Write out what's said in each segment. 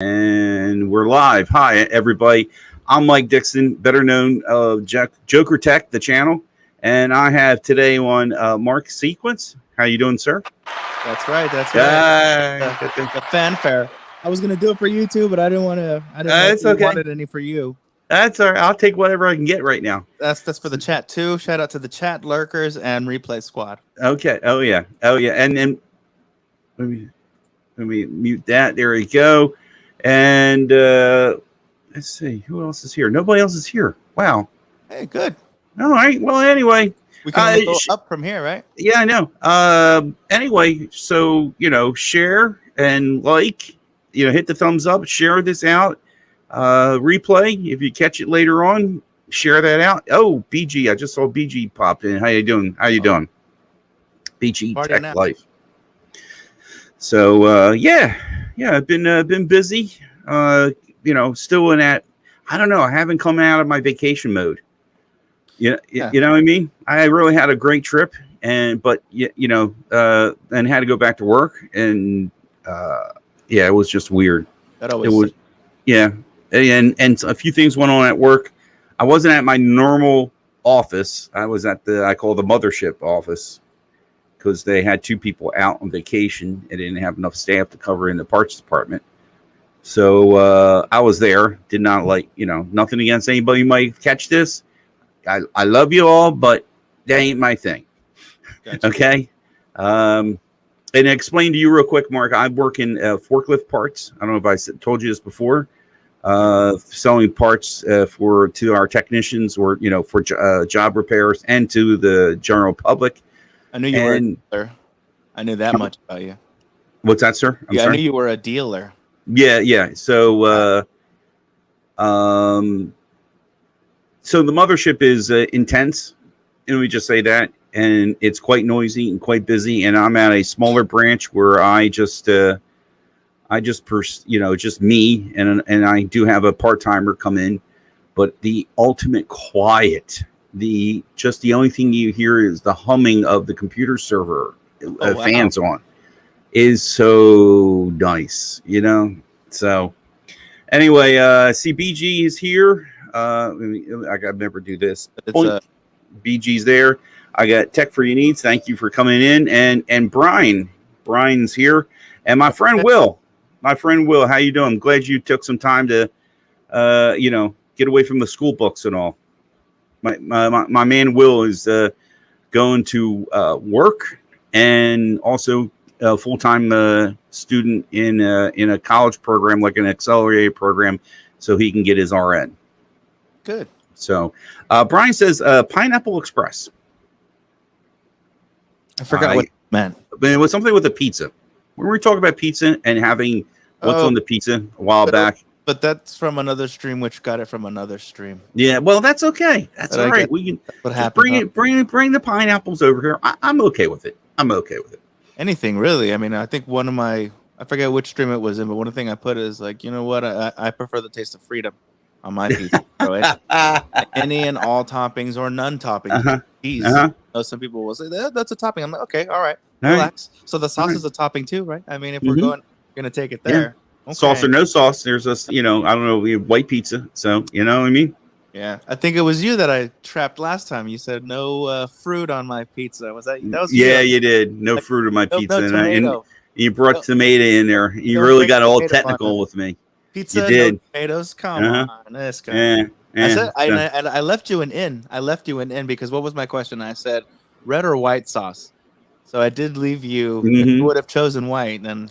And we're live. Hi, everybody. I'm Mike Dixon, better known Joker Tech, the channel. And I have today on Mark Sequence. How you doing, sir? That's right. That's right. The fanfare. I was gonna do it for you too, but I didn't want to. I didn't know if you wanted any for you. That's all right. I'll take whatever I can get right now. That's for the chat too. Shout out to the chat lurkers and replay squad. Okay. Oh yeah. And then let me mute that. There we go. And let's see who else is here. Nobody else is here. Wow. Hey, good. All right. Well, anyway, we can go up from here, right? Yeah, I know. Anyway, so share and like. Hit the thumbs up. Share this out. Replay if you catch it later on. Share that out. Oh, BG! I just saw BG pop in. How you doing? Doing? BG Party Tech now. Life. So yeah, I've been busy. Still in that. I don't know. I haven't come out of my vacation mode. You know what I mean? I really had a great trip, and had to go back to work, and it was just weird. That always. It was, and a few things went on at work. I wasn't at my normal office. I was at I call the mothership office, because they had two people out on vacation and didn't have enough staff to cover in the parts department. So I was there. Did not nothing against anybody who might catch this. I love you all, but that ain't my thing. Gotcha. Okay. And I explain to you real quick, Mark, I work in forklift parts. I don't know if I told you this before. Selling parts to our technicians, or for job repairs, and to the general public. I knew you were a dealer. I knew that much about you. What's that, sir? I'm sorry? I knew you were a dealer. Yeah. So so the mothership is intense, and we just say that, and it's quite noisy and quite busy. And I'm at a smaller branch where just me, and I do have a part-timer come in, but the ultimate quiet. The only thing you hear is the humming of the computer server, fans on, is so nice, So anyway, CBG is here. I gotta never do this. BG's there. I got Tech for Your Needs. Thank you for coming in, and Brian's here, and my friend Will. How you doing? I'm glad you took some time to, get away from the school books and all. My man Will is going to work, and also a full-time student in a college program, like an accelerated program, so he can get his RN. Good. So Brian says Pineapple Express. I forgot what it meant. But it was something with a pizza. When we were talking about pizza and having what's on the pizza a while back. But that's from another stream, which got it from another stream. Yeah, well, that's okay. That's all right. We can just bring the pineapples over here. I'm okay with it. Anything really. I mean, I think I forget which stream it was in, but one thing I put is like, you know what? I prefer the taste of freedom on my pizza. Any and all toppings or none toppings. Cheese. Some people will say that's a topping. I'm like, okay, all right, relax. Right. So the sauce is a topping too, right? I mean, if we're gonna take it there. Yeah. Okay. Sauce or no sauce, there's I don't know, we have white pizza. So you know what I mean? Yeah, I think it was you that I trapped last time. You said no fruit on my pizza. Was that you? Yeah, you did. No fruit on my pizza, and you brought tomato in there. You really got all technical with me. Pizza, you did. No tomatoes. Come on, this guy. Yeah. I said, I left you an in. I left you an in because what was my question? I said red or white sauce. So I did leave you. If you would have chosen white, then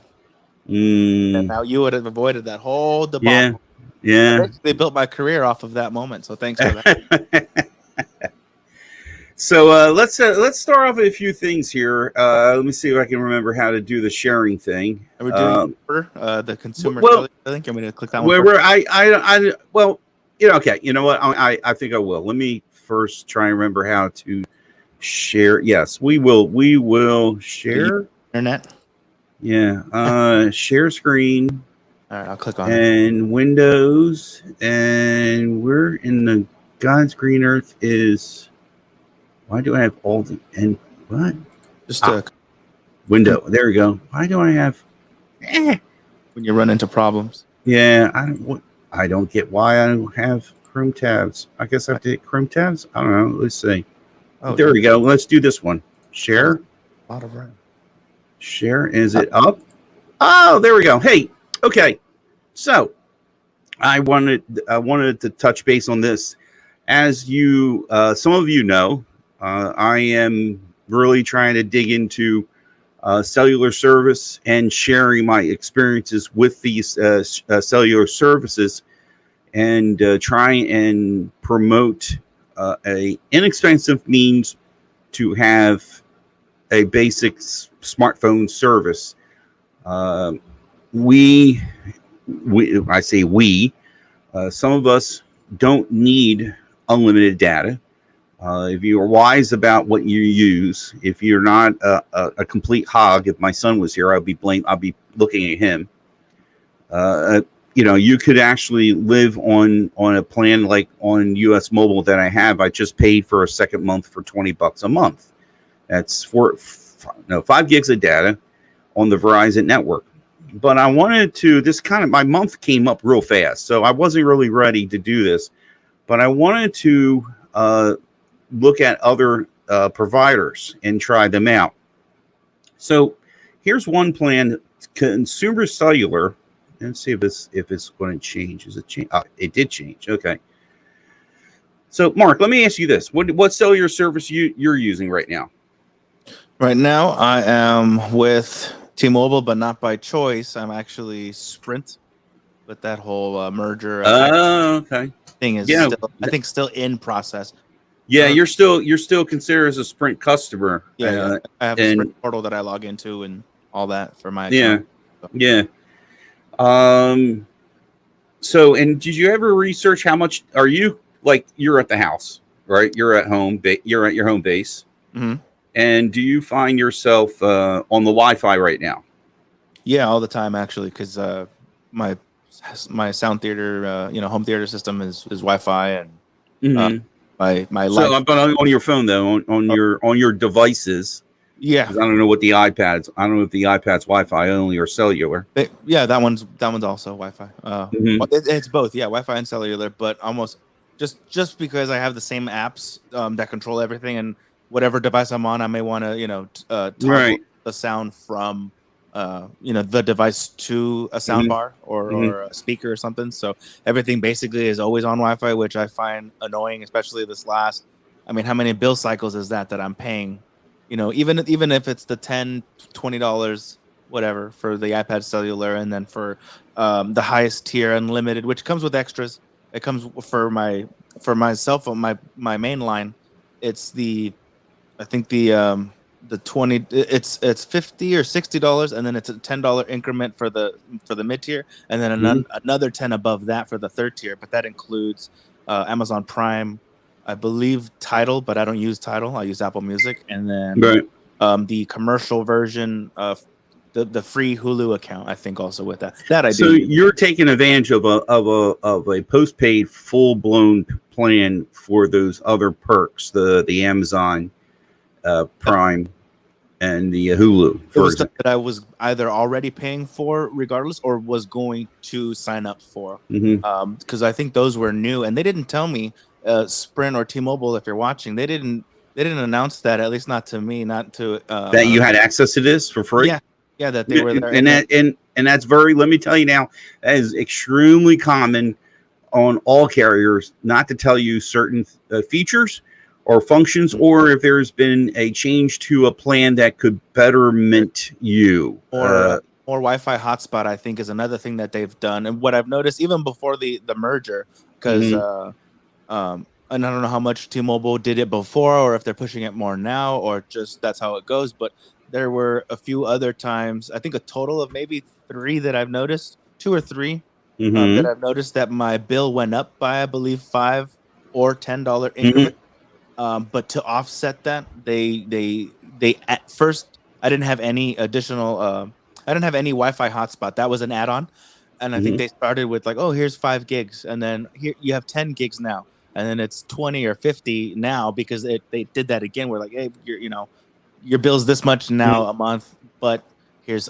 now you would have avoided that whole debacle. Yeah. They built my career off of that moment. So thanks for that. So let's start off with a few things here. Let me see if I can remember how to do the sharing thing. Are we doing the consumer? Cellular, I think I'm going to click that one. Okay. You know what? I think I will. Let me first try and remember how to share. Yes, we will. We will share internet. Yeah. Share screen. All right, I'll click on it. And Windows, and we're in the God's green earth is. Why do I have all the and what? Just a window. There we go. Why do I have? When you run into problems. Yeah, I don't get why I don't have Chrome tabs. I guess I have to hit Chrome tabs. I don't know. Let's see. Oh, There we go. Let's do this one. Share. A lot of RAM. Share. Is it up? Oh, there we go. Hey, okay. So I wanted to touch base on this. As you, some of you know, I am really trying to dig into cellular service and sharing my experiences with these cellular services, and try and promote a inexpensive means to have a basic smartphone service. We I say we, some of us don't need unlimited data. If you are wise about what you use, if you're not a complete hog, if my son was here, I'd be looking at him. You could actually live on a plan like on US Mobile that I have. I just paid for a second month for $20 a month. That's 5 gigs of data on the Verizon network. But I wanted to, my month came up real fast, so I wasn't really ready to do this. But I wanted to look at other providers and try them out. So here's one plan, Consumer Cellular. Let's see if it's going to change. Is it change? It did change. Okay. So Mark, let me ask you this: what cellular service you're using right now? Right now, I am with T-Mobile, but not by choice. I'm actually Sprint, with that whole merger. Okay. Thing is still in process. Yeah, you're still considered as a Sprint customer. Yeah, I have a Sprint portal that I log into and all that for my account. Yeah. So, and did you ever research how much are you, like, you're at the house, right? You're at home, you're at your home base. Mm-hmm. And do you find yourself on the Wi-Fi right now? Yeah, all the time, actually, because my sound theater, home theater system is Wi-Fi, and my so I'm on your phone though, on your devices. Yeah, I don't know what the iPads. I don't know if the iPad's Wi-Fi only or cellular. That one's also Wi-Fi. It's both. Yeah, Wi-Fi and cellular, but almost just because I have the same apps that control everything, and whatever device I'm on, I may want to toggle the sound from the device to a sound bar or a speaker or something. So everything basically is always on Wi-Fi, which I find annoying, especially this last. I mean, how many bill cycles is that I'm paying? Even if it's the $10, $20, whatever, for the iPad cellular, and then for the highest tier unlimited, which comes with extras. It comes for my cell phone, my main line. It's the 20. It's $50 or $60, and then it's a $10 increment for the mid tier, and then another 10 above that for the third tier. But that includes Amazon Prime, I believe Tidal, but I don't use Tidal. I use Apple Music, and then the commercial version of the free Hulu account. I think also with that I do. So you're taking advantage of a postpaid full blown plan for those other perks, the Amazon Prime and the Hulu. It was stuff that I was either already paying for, regardless, or was going to sign up for. Because I think those were new, and they didn't tell me. Sprint or T-Mobile, if you're watching, they didn't announce that, at least not to me, not to that you had access to this for free. Yeah, that they were there, and that's very. Let me tell you now, that is extremely common on all carriers not to tell you certain features or functions, or if there's been a change to a plan that could betterment you. Or more Wi-Fi hotspot, I think, is another thing that they've done, and what I've noticed even before the merger, because. And I don't know how much T-Mobile did it before, or if they're pushing it more now, or just that's how it goes. But there were a few other times, I think a total of maybe 3 that I've noticed, 2 or 3 that I've noticed that my bill went up by, I believe, $5 or $10 increment. But to offset that, they at first, I didn't have any additional, I didn't have any Wi-Fi hotspot. That was an add-on. And I think they started with like, oh, here's 5 gigs. And then here you have 10 gigs now. And then it's 20 or 50 now, because they did that again. We're like, hey, your bill's this much now a month, but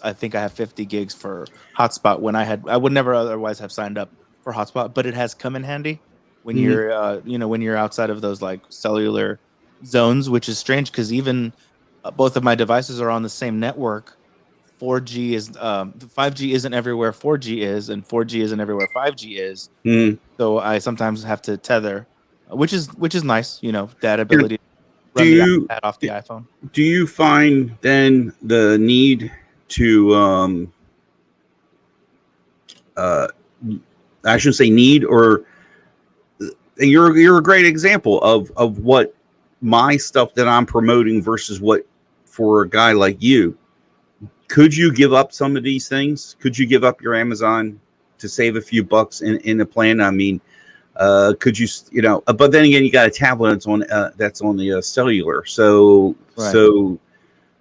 I think I have 50 gigs for hotspot when I would never otherwise have signed up for hotspot, but it has come in handy when you're, when you're outside of those like cellular zones, which is strange because even both of my devices are on the same network. 4G is 5G isn't everywhere 4G is, and 4G isn't everywhere 5G is. So I sometimes have to tether, which is nice, that ability to run the iPad off the iPhone. Do you find then the need to I shouldn't say need, or you're a great example of what my stuff that I'm promoting versus what for a guy like you. Could you give up some of these things? Could you give up your Amazon to save a few bucks in the plan? I mean, could you, but then again, you got a tablet that's on the cellular. So, Right.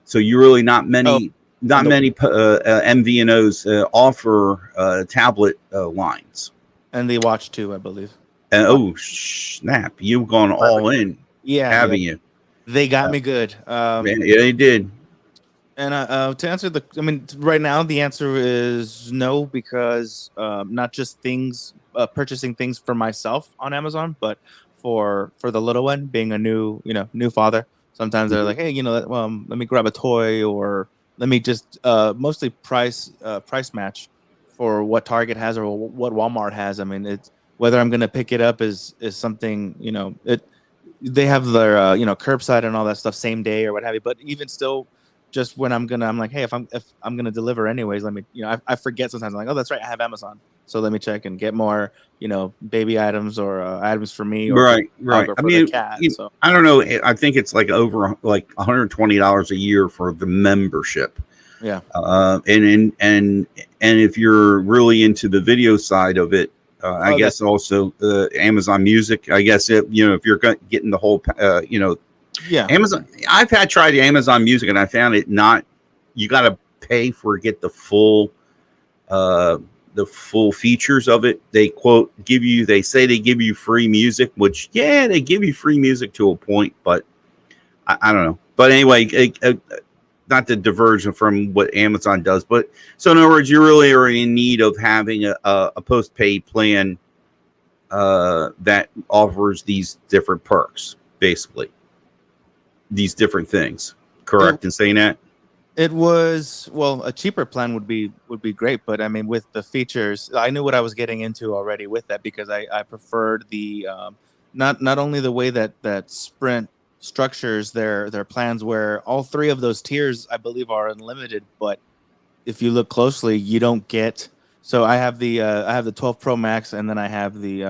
so you really not many MVNOs offer tablet lines. And the watch too, I believe. And snap! You've gone all in, haven't you? They got me good. Yeah, they did. And to answer right now the answer is no, because not just purchasing things for myself on Amazon, but for the little one, being a new father. Sometimes they're like, hey, let me grab a toy, or let me just mostly price match for what Target has or what Walmart has. I mean, it's whether I'm gonna pick it up is something, they have their curbside and all that stuff same day or what have you. But even still, just when I'm like, hey, if I'm gonna deliver anyways, let me, I forget sometimes. I'm like, oh, that's right, I have Amazon, so let me check and get more, baby items or items for me, or right. Or I mean, the cat. So I don't know. I think it's like over like $120 a year for the membership. Yeah. And if you're really into the video side of it, I guess also Amazon Music. I guess if you're getting the whole, yeah, Amazon. I've tried Amazon Music, and I found it not. You got to pay for get the full features of it. They they say they give you free music, which they give you free music to a point, but I don't know. But anyway, not to diverge from what Amazon does, but so in other words, you really are in need of having a postpaid plan that offers these different perks, basically. These different things. Correct in saying that? It was, a cheaper plan would be great, but I mean, with the features, I knew what I was getting into already with that, because I preferred the not only the way that Sprint structures their plans, where all three of those tiers I believe are unlimited, but if you look closely, you don't get. So I have the 12 Pro Max, and then I have the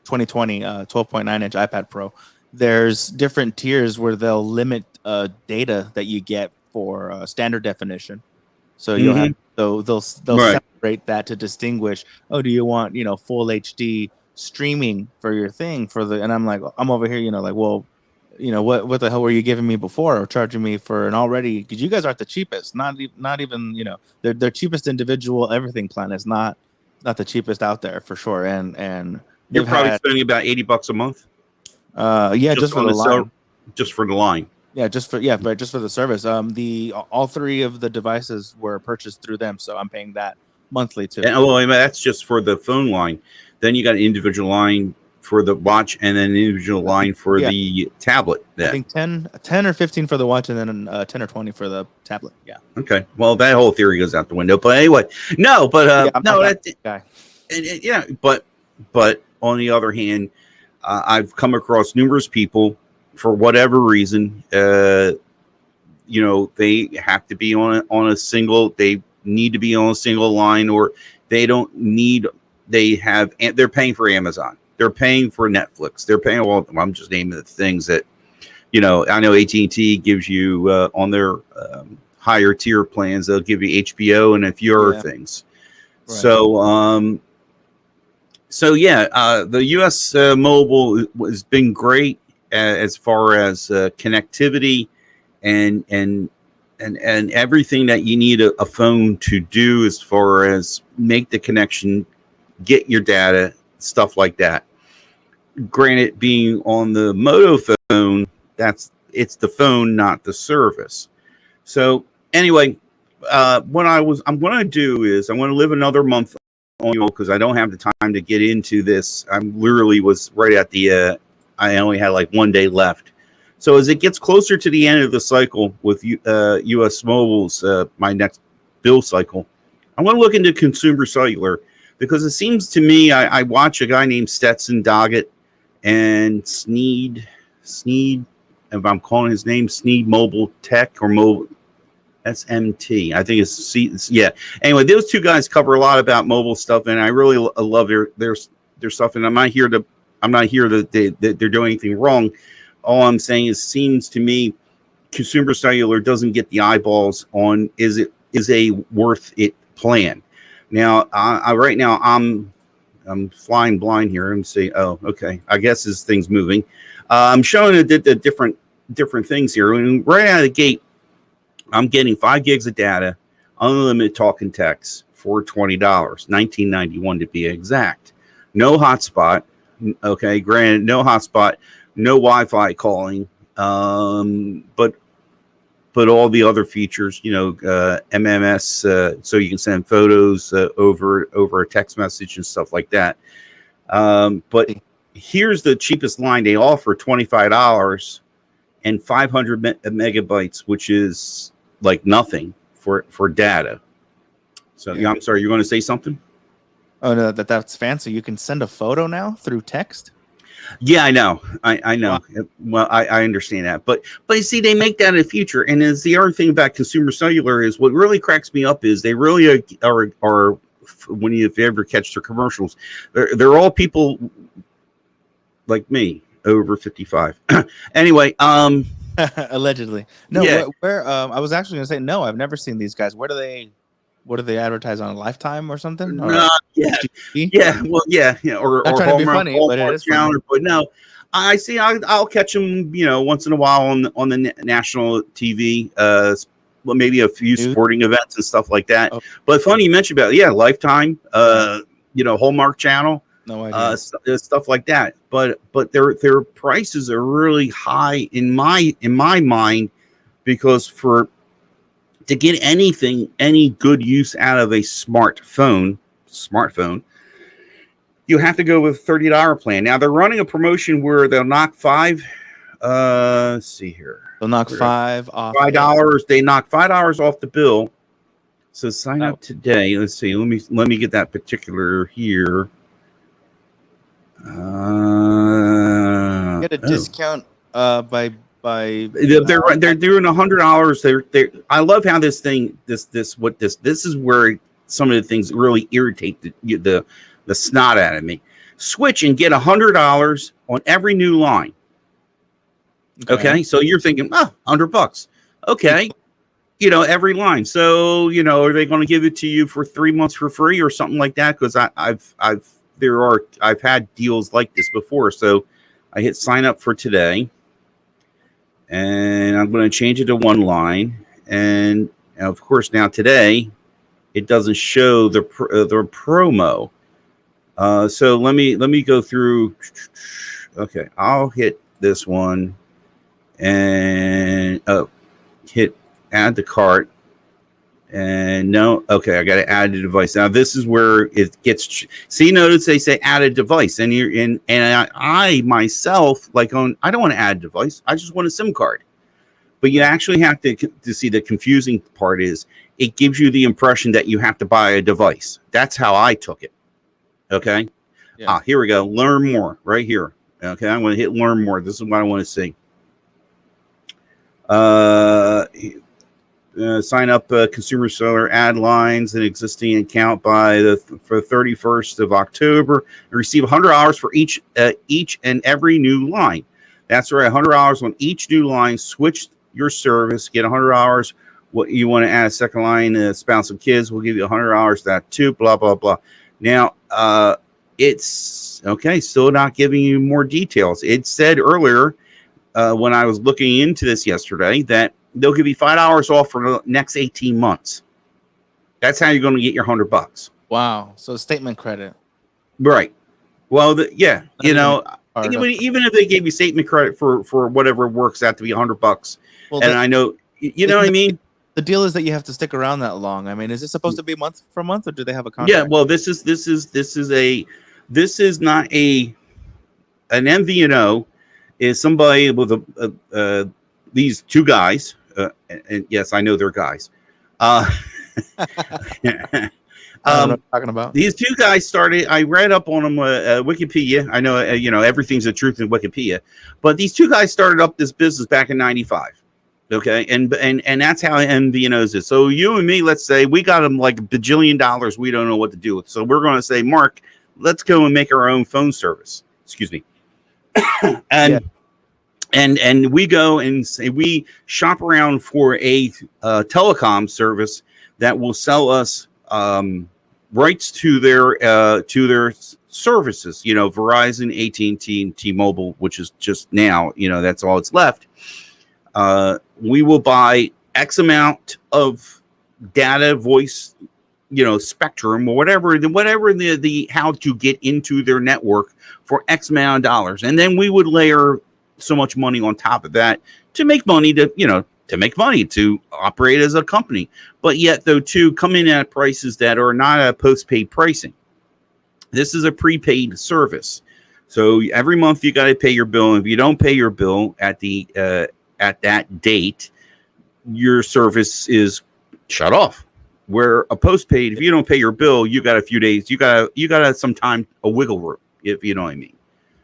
2020 12.9-inch iPad Pro. There's different tiers where they'll limit data that you get for standard definition. So you'll have they'll separate that to distinguish. Oh, do you want full HD streaming for your thing and I'm like, I'm over here, like, well, what the hell were you giving me before, or charging me for an already? Because you guys aren't the cheapest. Not even their cheapest individual everything plan is not the cheapest out there for sure. And you're probably spending about $80 a month. Just for the line. Just for the line. Yeah, just for the service. All three of the devices were purchased through them, so I'm paying that monthly too. And that's just for the phone line. Then you got an individual line for the watch, and then an individual line for the tablet. I think 10 or 15 for the watch, and then 10 or 20 for the tablet. Yeah. Okay. Well, that whole theory goes out the window. But anyway, no. But guy. But on the other hand, I've come across numerous people, for whatever reason, they have to be on a single. They need to be on a single line, or they don't need. They're paying for Amazon. They're paying for Netflix. They're paying. Well, I'm just naming the things that, I know AT&T gives you on their higher tier plans. They'll give you HBO and a few other things. Right. So the U.S. Mobile has been great as far as connectivity and everything that you need a phone to do, as far as make the connection, get your data, stuff like that. Granted, being on the Moto phone, it's the phone, not the service. So anyway, what I'm going to do is I'm going to live another month on because I don't have the time to get into this. I literally was right at the. I only had like 1 day left. So as it gets closer to the end of the cycle with U.S. Mobile's my next bill cycle, I'm going to look into Consumer Cellular because it seems to me I watch a guy named Stetson Doggett and Sneed, if I'm calling his name Sneed Mobile Tech or Mobile SMT. I think it's yeah. Anyway, those two guys cover a lot about mobile stuff, and I really love their stuff. And I'm not here that they're doing anything wrong. All I'm saying is, seems to me, Consumer Cellular doesn't get the eyeballs on is a worth it plan. Now, right now I'm flying blind here and say, oh, okay, I guess this thing's moving. I'm showing the different things here. And right out of the gate, I'm getting 5 gigs of data, unlimited talk and text for $20, $19.91 to be exact. No hotspot. Okay, granted, no hotspot. No Wi-Fi calling, but all the other features, MMS, so you can send photos over a text message and stuff like that. But here's the cheapest line they offer: $25 and 500 megabytes, which is like nothing for data. So yeah. I'm sorry, you're going to say something? Oh no, that's fancy. You can send a photo now through text. Yeah, I know. I know. Wow. Well, I understand that, but you see, they make that in the future. And as the other thing about Consumer Cellular is, what really cracks me up is they really are when if you ever catch their commercials, they're all people like me over 55. Anyway, allegedly. No, yeah. where I was actually gonna say no. I've never seen these guys. What do they advertise on, Lifetime or something? No, yeah, well, yeah, or not trying to be funny, but it is funny. But no, I see. I'll catch them, once in a while on the national TV. Well, maybe a few sporting events and stuff like that. Oh. But funny you mentioned about Lifetime, Hallmark Channel, no idea, stuff like that. But their prices are really high in my mind, because to get any good use out of a smartphone, you have to go with a $30 plan. Now they're running a promotion where they'll knock let's see here. They'll knock off. $5. They knock $5 off the bill. So sign up today. Let's see. Let me get that particular here. Get a discount by they're doing $100. I love how this is where some of the things really irritate the snot out of me. Switch and get $100 on every new line. Okay, so you're thinking, $100. Okay, every line. So are they going to give it to you for 3 months for free or something like that? Because I've had deals like this before. So I hit sign up for today. And I'm going to change it to one line, and of course now today it doesn't show the promo. So let me go through. Okay, I'll hit this one and hit add to cart. And no, okay, I got to add a device. Now this is where it gets. See, notice they say add a device, and I myself I don't want to add a device. I just want a SIM card. But you actually have to see the confusing part is it gives you the impression that you have to buy a device. That's how I took it. Okay. Yeah. Here we go. Learn more right here. Okay, I'm going to hit learn more. This is what I want to see. Sign up Consumer Cellular, add lines and existing account for the 31st of October, and receive $100 for each and every new line. That's right, $100 on each new line. Switch your service, get $100. What you want to add a second line, spouse and kids, we'll give you $100 that too. Blah blah blah. Now, it's okay. Still not giving you more details. It said earlier when I was looking into this yesterday that they'll give you $5 off for the next 18 months. That's how you're going to get your $100. Wow. So statement credit. Right. Well, even if they gave you statement credit for whatever works out to be $100, and I know, what I mean? the deal is that you have to stick around that long. I mean, is it supposed to be month for month, or do they have a contract? Yeah, well, this is not an MVNO. Is somebody with these two guys, and yes, I know they're guys. I don't know what you're talking about. These two guys started. I read up on them, Wikipedia. I know, everything's the truth in Wikipedia, but these two guys started up this business back in '95. Okay, and that's how MVNOs is. So you and me, let's say we got them like $1 bajillion. We don't know what to do with. So we're going to say, Mark, let's go and make our own phone service. Excuse me. and we go and say we shop around for a telecom service that will sell us rights to their services. Verizon, AT&T, and T-Mobile, which is just now, that's all it's left. We will buy X amount of data, voice, spectrum, or whatever the how to get into their network for X amount of dollars, and then we would layer so much money on top of that to make money to operate as a company. But yet, though, to come in at prices that are not a postpaid pricing. This is a prepaid service, so every month you got to pay your bill. And if you don't pay your bill at that date, your service is shut off. Where a postpaid, if you don't pay your bill, you got a few days. You got some time, a wiggle room, if you know what I mean.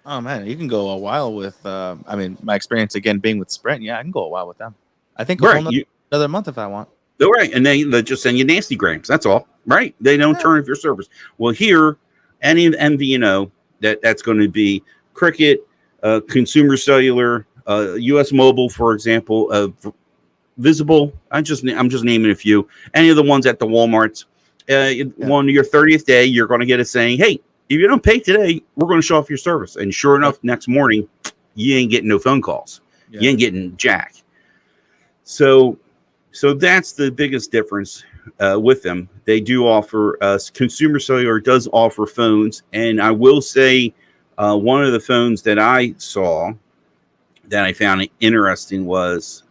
Oh man, you can go a while with. My experience again being with Sprint. Yeah, I can go a while with them. I think another month if I want. All right, and they just send you nasty grams. That's all, right? They don't turn off your service. Well, here, any MVNO that's going to be Cricket, Consumer Cellular, U.S. Mobile, for example, Visible. I'm just naming a few. Any of the ones at the Walmarts. On your 30th day, you're going to get a saying, "Hey, if you don't pay today, we're going to shut off your service." And sure enough, next morning, you ain't getting no phone calls. Yeah. You ain't getting jack. So that's the biggest difference with them. They do offer Consumer Cellular does offer phones, and I will say one of the phones that I saw that I found interesting was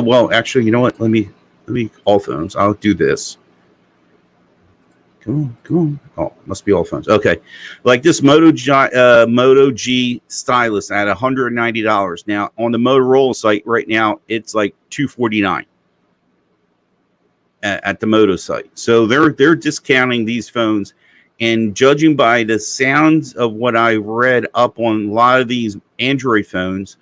well, actually, you know what? Let me all phones. I'll do this. Come on. Oh, must be all phones. Okay. Like this Moto G stylus at $190. Now on the Motorola site right now, it's like $249 at the Moto site. So they're discounting these phones, and judging by the sounds of what I read up on, a lot of these Android phones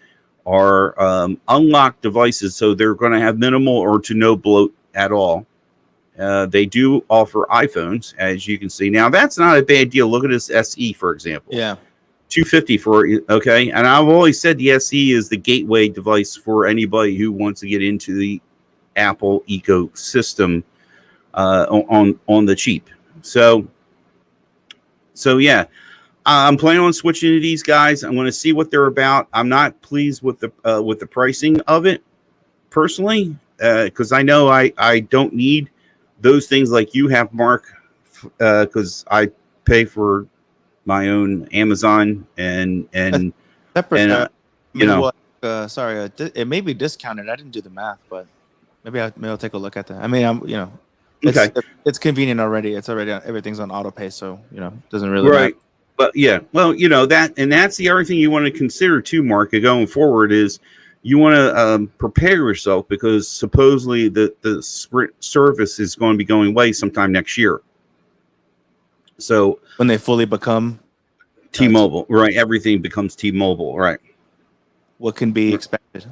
are unlocked devices, so they're going to have minimal or to no bloat at all. They do offer iPhones, as you can see. Now, that's not a bad deal. Look at this SE, for example. Yeah. $250 for, okay. And I've always said the SE is the gateway device for anybody who wants to get into the Apple ecosystem on the cheap. So yeah. I'm planning on switching to these guys. I'm going to see what they're about. I'm not pleased with the pricing of it personally, because I know I don't need those things like you have, Mark, because I pay for my own Amazon and separate. Sorry, it may be discounted. I didn't do the math, but maybe I'll take a look at that. I mean, it's convenient already. It's already everything's on auto pay, so it doesn't really matter. But yeah, well, that's the other thing you want to consider too, Mark, going forward is you want to prepare yourself, because supposedly the Sprint service is going to be going away sometime next year. So when they fully become T-Mobile, right? Everything becomes T-Mobile, right? What can be expected?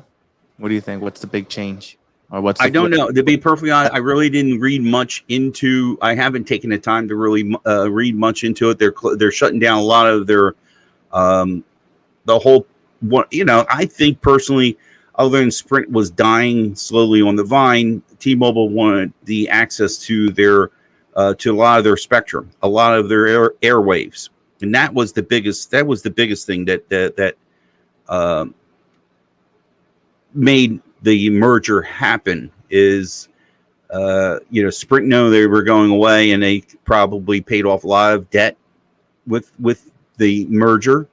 What do you think? What's the big change? Or I don't know. To be perfectly honest, I really didn't read much into. I haven't taken the time to really read much into it. They're shutting down a lot of their the whole. I think personally, other than Sprint was dying slowly on the vine, T-Mobile wanted the access to their to a lot of their spectrum, a lot of their airwaves, and that was the biggest. That was the biggest thing that made the merger happen. Is Sprint know they were going away, and they probably paid off a lot of debt with the merger.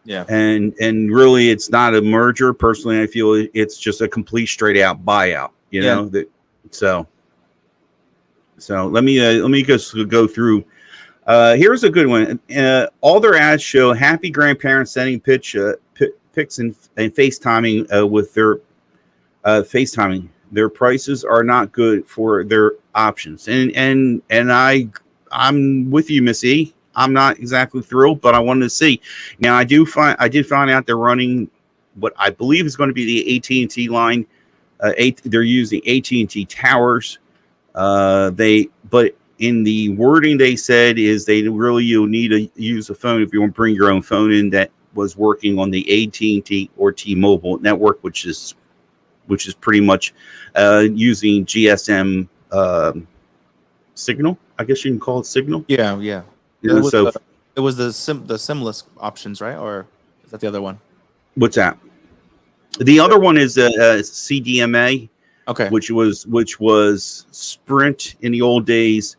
Yeah, and really, it's not a merger. Personally, I feel it's just a complete straight out buyout. You know that. So let me just go through. Here's a good one. All their ads show happy grandparents sending pics and FaceTiming with their FaceTiming. Their prices are not good for their options, and I'm with you, Miss E. I'm not exactly thrilled, but I wanted to see. Now I did find out they're running what I believe is going to be the AT&T line. They're using AT&T towers. But in the wording they said is you'll need to use a phone if you want to bring your own phone in that was working on the AT&T or T-Mobile network, which is pretty much using GSM signal. I guess you can call it signal. Yeah. It was the SIM-less options, right? Or is that the other one? What's that? The other one is CDMA. Okay. Which was Sprint in the old days.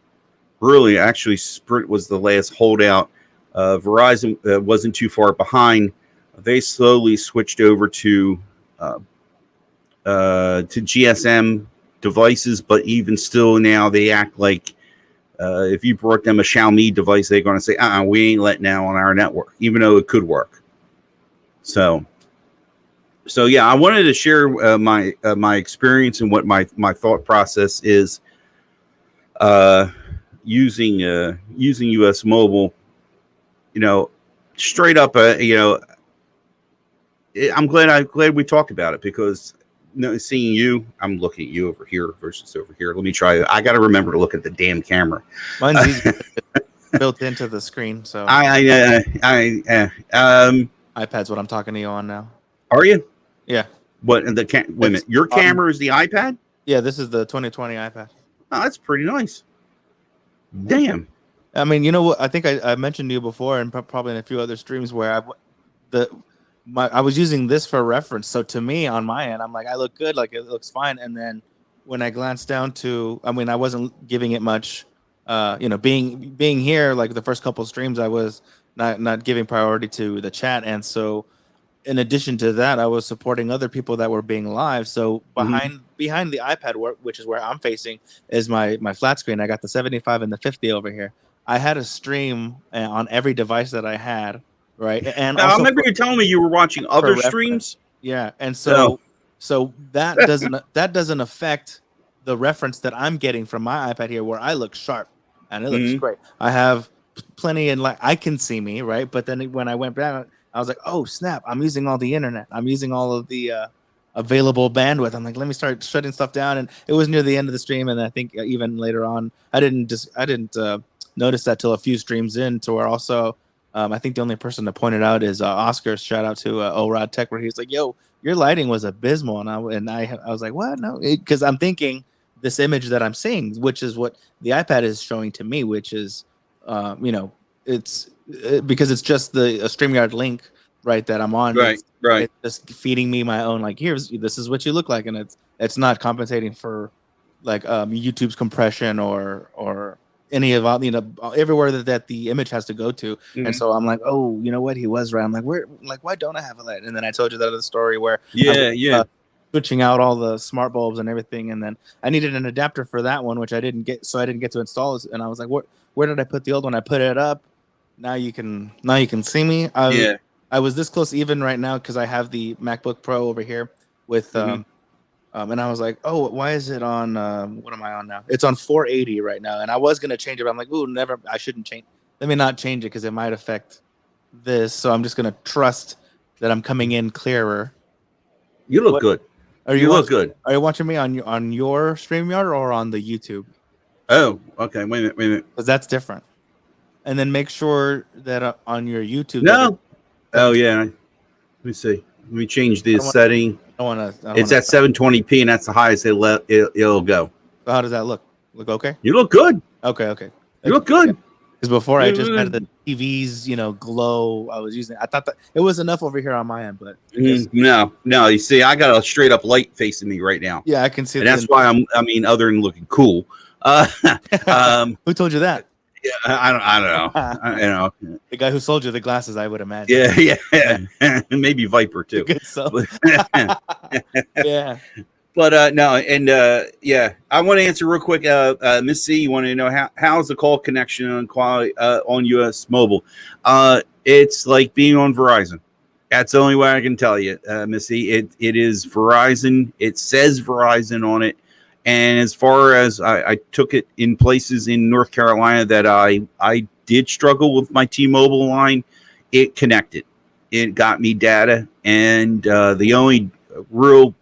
Really, actually, Sprint was the last holdout. Verizon wasn't too far behind. They slowly switched over to GSM devices, but even still now they act like if you brought them a Xiaomi device, they're going to say, we ain't letting that on our network, even though it could work. So yeah, I wanted to share my experience and what my thought process is using US Mobile. Straight up, I'm glad we talked about it because seeing you, I'm looking at you over here versus over here. Let me try. I got to remember to look at the damn camera. Mine's easy built into the screen, so iPad's what I'm talking to you on now. Are you? Yeah. What wait a minute. Your camera is the iPad? Yeah, this is the 2020 iPad. Oh, that's pretty nice. Damn. I mean, you know what? I think I mentioned to you before, and probably in a few other streams where I was using this for reference. So to me, on my end, I'm like, I look good, like it looks fine. And then when I glanced down to, I mean, I wasn't giving it much. Being here, like the first couple of streams, I was not giving priority to the chat, and so. In addition to that, I was supporting other people that were being live. So behind the iPad, which is where I'm facing, is my flat screen. I got the 75 and the 50 over here. I had a stream on every device that I had, right? And now, I remember you telling me you were watching other streams. Yeah, and so that doesn't affect the reference that I'm getting from my iPad here, where I look sharp and it looks great. I have plenty, and like I can see me, right? But then when I went back, I was like, oh, snap, I'm using all the internet. I'm using all of the available bandwidth. I'm like, let me start shutting stuff down. And it was near the end of the stream. And I think even later on, I didn't notice that till a few streams in, to where also I think the only person to point it out is Oscar. Shout out to ORAD Tech, where he's like, yo, your lighting was abysmal. And I was like, what? No, because I'm thinking this image that I'm seeing, which is what the iPad is showing to me, which is, it's because it's just the StreamYard link, right, that I'm on. Right. It's just feeding me my own, like, this is what you look like, and it's not compensating for like YouTube's compression or any of everywhere that the image has to go to. And so I'm like, oh, you know what, he was right. I'm like, why don't I have a light? And then I told you that other story where switching out all the smart bulbs and everything, and then I needed an adapter for that one, which I didn't get, so I didn't get to install it. And I was like, where did I put the old one? I put it up. Now you can see me. I was this close even right now because I have the MacBook Pro over here with and I was like, oh, why is it on what am I on now? It's on 480 right now, and I was gonna change it, but I'm like, ooh, never. I shouldn't change. Let me not change it because it might affect this. So I'm just gonna trust that I'm coming in clearer. You look good. You look good. Are you watching me on your StreamYard or on the YouTube? Oh, okay. Wait a minute. Because that's different. And then make sure that on your YouTube. No. Oh yeah. Let me see. Let me change the setting. It's at 720p, and that's the highest it'll go. So how does that look? Look okay? You look good. Okay. You look good. Because before I just had the TV's, glow. I was using. I thought that it was enough over here on my end, but no. You see, I got a straight up light facing me right now. Yeah, I can see. And that's why other than looking cool. Who told you that? Yeah, I don't know. The guy who sold you the glasses, I would imagine. Yeah. Maybe Viper too. Good so. Yeah. But no, and yeah, I want to answer real quick. Miss C, you want to know how's the call connection on quality on US Mobile? It's like being on Verizon. That's the only way I can tell you, Miss C. It is Verizon. It says Verizon on it. And as far as I took it in places in North Carolina that I did struggle with my T-Mobile line, it connected. It got me data, and the only real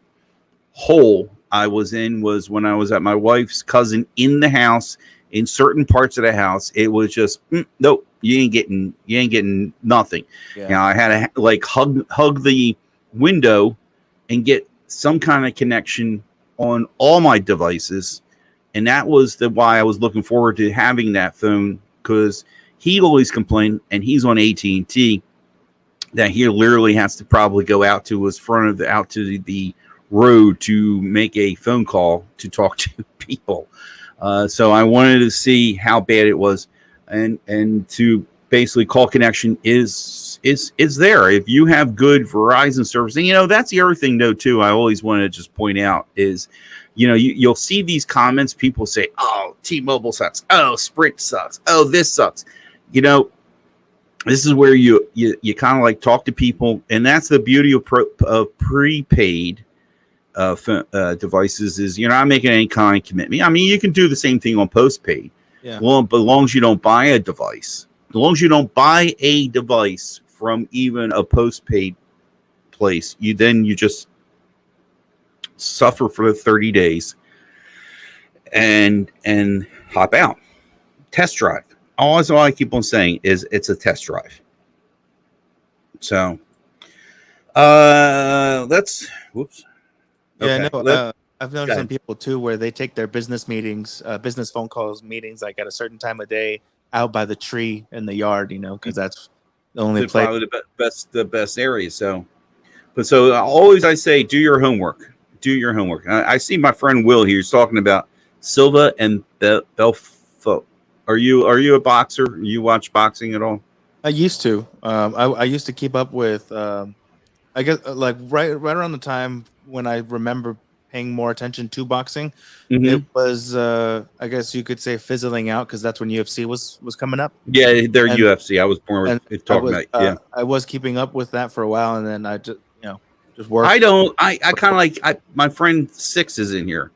hole I was in was when I was at my wife's cousin in the house. In certain parts of the house, it was just nope. You ain't getting nothing. Yeah. Now I had to like hug the window and get some kind of connection on all my devices, and that was why I was looking forward to having that phone, because he always complained, and he's on AT&T, that he literally has to probably go out to the road to make a phone call to talk to people. So I wanted to see how bad it was, and to basically call connection is there. If you have good Verizon service, and that's the other thing though too. I always want to just point out is, you'll see these comments. People say, "Oh, T-Mobile sucks. Oh, Sprint sucks. Oh, this sucks." This is where you kind of like talk to people, and that's the beauty of prepaid devices is you're not making any kind of commitment. I mean, you can do the same thing on postpaid. Yeah. Well, but as long as you don't buy a device, from even a postpaid place, you just suffer for the 30 days and hop out. Test drive. All I keep on saying is it's a test drive. So whoops. Yeah, Okay. no, I've noticed some people too where they take their business meetings, business phone calls, meetings like at a certain time of day out by the tree in the yard, because that's the only place. Probably the best area. So always I say, do your homework. Do your homework. I see my friend Will here. He's talking about Silva and Belfo. Are you a boxer? You watch boxing at all? I used to. I used to keep up with. I guess like right around the time when I remember paying more attention to boxing, it was I guess you could say fizzling out, because that's when UFC was coming up. Yeah, they're UFC. I was born talking about. Yeah, I was keeping up with that for a while, and then I just worked. I kind of like my friend Six is in here.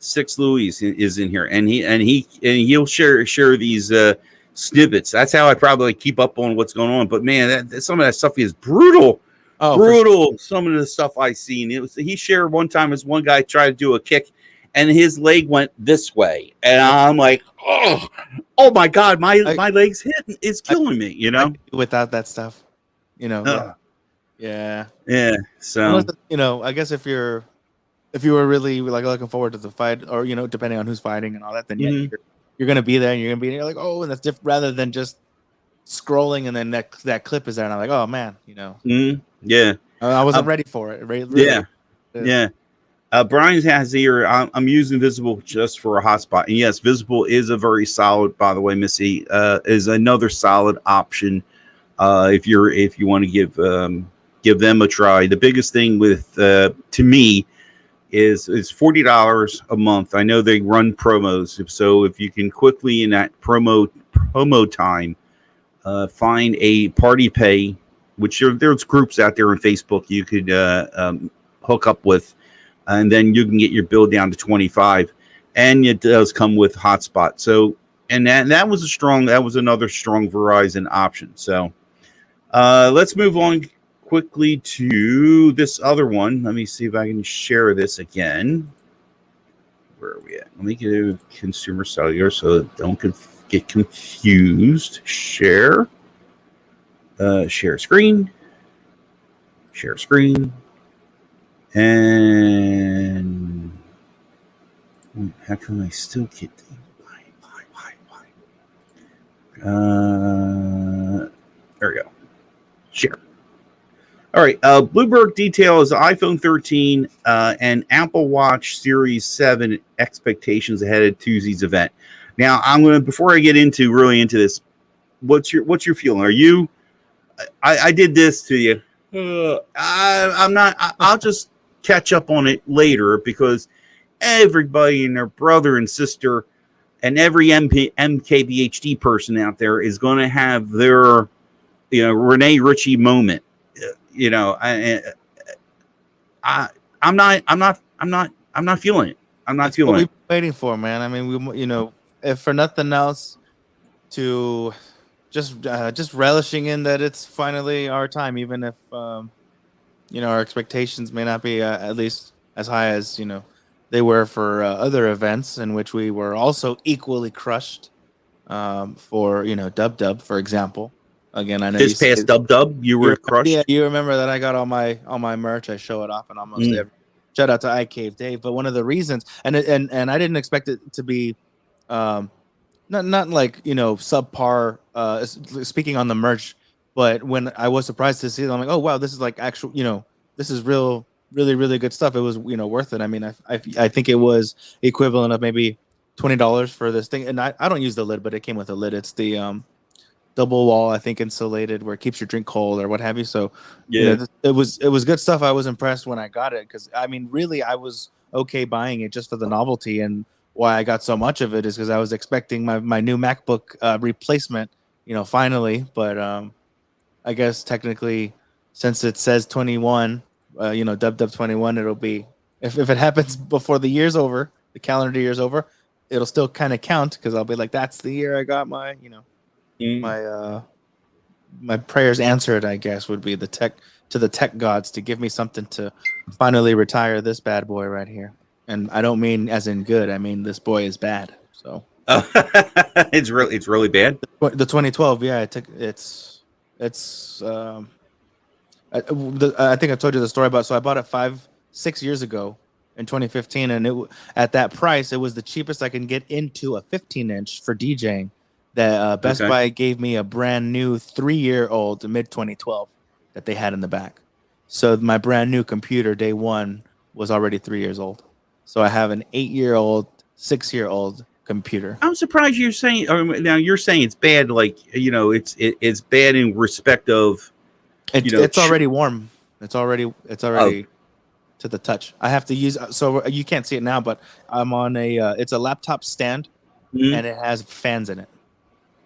Six Louis is in here, and he'll share these snippets. That's how I probably keep up on what's going on. But man, some of that stuff is brutal. Oh, brutal. Sure. Some of the stuff I seen. He shared one time as one guy tried to do a kick, and his leg went this way, and I'm like, oh my god, my leg's hitting. It's killing me. Without that stuff, yeah. So I guess if you were really like looking forward to the fight, or depending on who's fighting and all that, then you're gonna be there, and you're like, oh, and that's different, rather than just scrolling and then that clip is there, and I'm like, oh man, yeah, I wasn't ready for it. Really. Yeah. Brian has here. I'm using Visible just for a hotspot, and yes, Visible is a very solid. By the way, Missy is another solid option if you want to give them a try. The biggest thing with to me is $40 a month. I know they run promos, so if you can quickly in that promo time find a party pay, which there's groups out there on Facebook you could hook up with, and then you can get your bill down to $25, and it does come with hotspot. So, and that was another strong Verizon option. So let's move on quickly to this other one. Let me see if I can share this again. Where are we at? Let me get to Consumer Cellular so don't get confused. Share screen, and how can I still get the there we go. Share. All right. Bloomberg details iPhone 13 and Apple Watch Series 7 expectations ahead of Tuesday's event. Now, before I get really into this, what's your feeling? Are you? I did this to you. I'm not. I'll just catch up on it later because everybody and their brother and sister and every MKBHD person out there is going to have their, Renee Ritchie moment. I'm not feeling it. I'm not feeling what it. we've been waiting for, man. I mean, if for nothing else, to just relishing in that it's finally our time, even if our expectations may not be at least as high as they were for other events in which we were also equally crushed. For Dub, for example. Again, I know This past Dub, you were crushed. Yeah, you remember that I got all my merch. I show it off, and almost every. Shout out to iCave Dave. But one of the reasons, and I didn't expect it to be, not like subpar. Speaking on the merch, but when I was surprised to see it, I'm like, oh wow, this is like actual. This is real, really, really good stuff. It was worth it. I mean, I think it was equivalent of maybe $20 for this thing, and I don't use the lid, but it came with a lid. It's the double wall, I think, insulated, where it keeps your drink cold or what have you. So yeah, it was good stuff. I was impressed when I got it because I mean, really, I was okay buying it just for the novelty, and why I got so much of it is because I was expecting my new MacBook replacement, finally. But I guess technically, since it says 21, Dub 21, it'll be if it happens before the year's over, the calendar year's over, it'll still kind of count because I'll be like, that's the year I got my, my prayers answered, I guess, would be the tech gods to give me something to finally retire this bad boy right here. And I don't mean as in good. I mean this boy is bad. So it's really bad. The 2012, yeah, I think I told you the story about. So I bought it 5-6 years ago in 2015, and at that price, it was the cheapest I can get into a 15-inch for DJing. That Best Buy gave me a brand new 3-year-old mid 2012 that they had in the back. So my brand new computer day one was already 3 years old. So I have an 8-year-old, 6-year-old computer. I'm surprised you're saying. Now you're saying it's bad. Like it's bad in respect of. It's already warm. It's already to the touch. I have to use, so you can't see it now, but I'm on it's a laptop stand, and it has fans in it.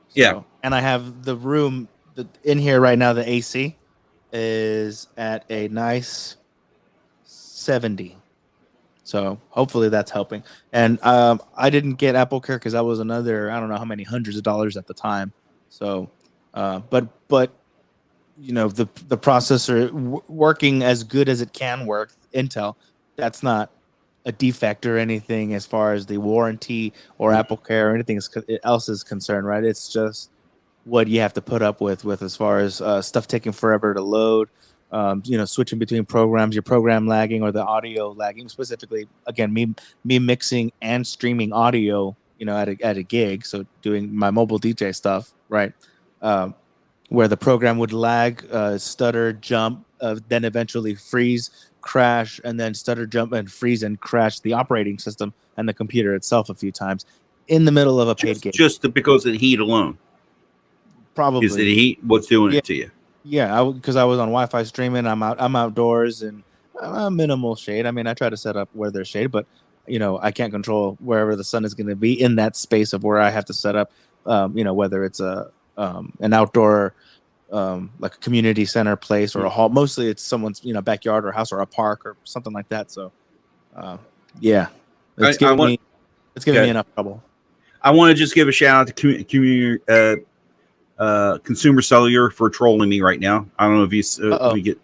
So, yeah. And I have the room in here right now. The AC is at a nice 70. So hopefully that's helping. And I didn't get Apple Care because that was another, I don't know how many hundreds of dollars at the time. So, but the processor working as good as it can work, Intel, that's not a defect or anything as far as the warranty or Apple Care or anything else is concerned, right? It's just what you have to put up with as far as stuff taking forever to load, switching between programs, your program lagging or the audio lagging. Specifically, again, me mixing and streaming audio, at a gig, so doing my mobile DJ stuff, right? Where the program would lag, stutter, jump, then eventually freeze, crash, and then stutter, jump, and freeze and crash the operating system and the computer itself a few times in the middle of a paid gig. Just because of the heat alone. Probably. Is the heat what's doing it to you? Yeah, because I was on Wi-Fi streaming. I'm outdoors and minimal shade. I mean, I try to set up where there's shade, but I can't control wherever the sun is going to be in that space of where I have to set up. Whether it's an outdoor, like a community center place or a hall. Mostly it's someone's backyard or house or a park or something like that. So it's giving me enough trouble. I want to just give a shout out to Consumer Cellular for trolling me right now. I don't know if you get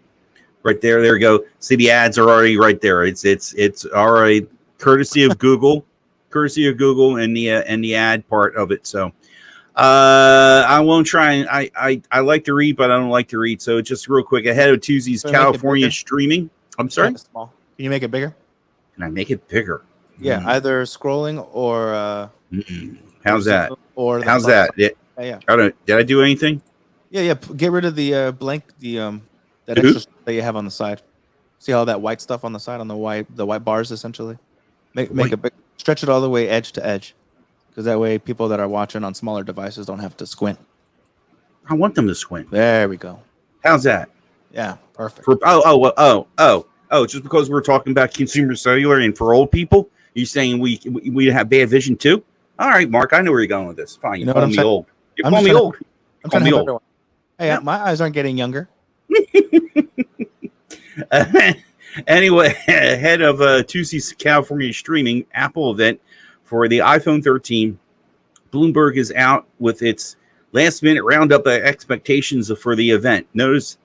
right there. There you go. See, the ads are already right there. It's all right. Courtesy of Google, and the ad part of it. So I won't try and I like to read, but I don't like to read. So just real quick, ahead of Tuesday's California streaming. I'm sorry. Small. Can you make it bigger? Can I make it bigger? Yeah, either scrolling or. How's that? Or how's that? Yeah. Did I do anything? Yeah. Get rid of the blank, that extra that you have on the side. See all that white stuff on the side, on the white bars, essentially. Make a big, stretch it all the way edge to edge, because that way people that are watching on smaller devices don't have to squint. I want them to squint. There we go. How's that? Yeah, perfect. Oh, just because we're talking about Consumer Cellular and for old people, you saying we have bad vision too? All right, Mark, I know where you're going with this. Fine, You you know what call I'm me saying? old. You I'm call just me trying to, old. You I'm call trying to me help old. everyone. Hey, Yeah. my eyes aren't getting younger. Anyway, ahead of Tuesday's California streaming Apple event for the iPhone 13, Bloomberg is out with its last-minute roundup of expectations for the event. Notice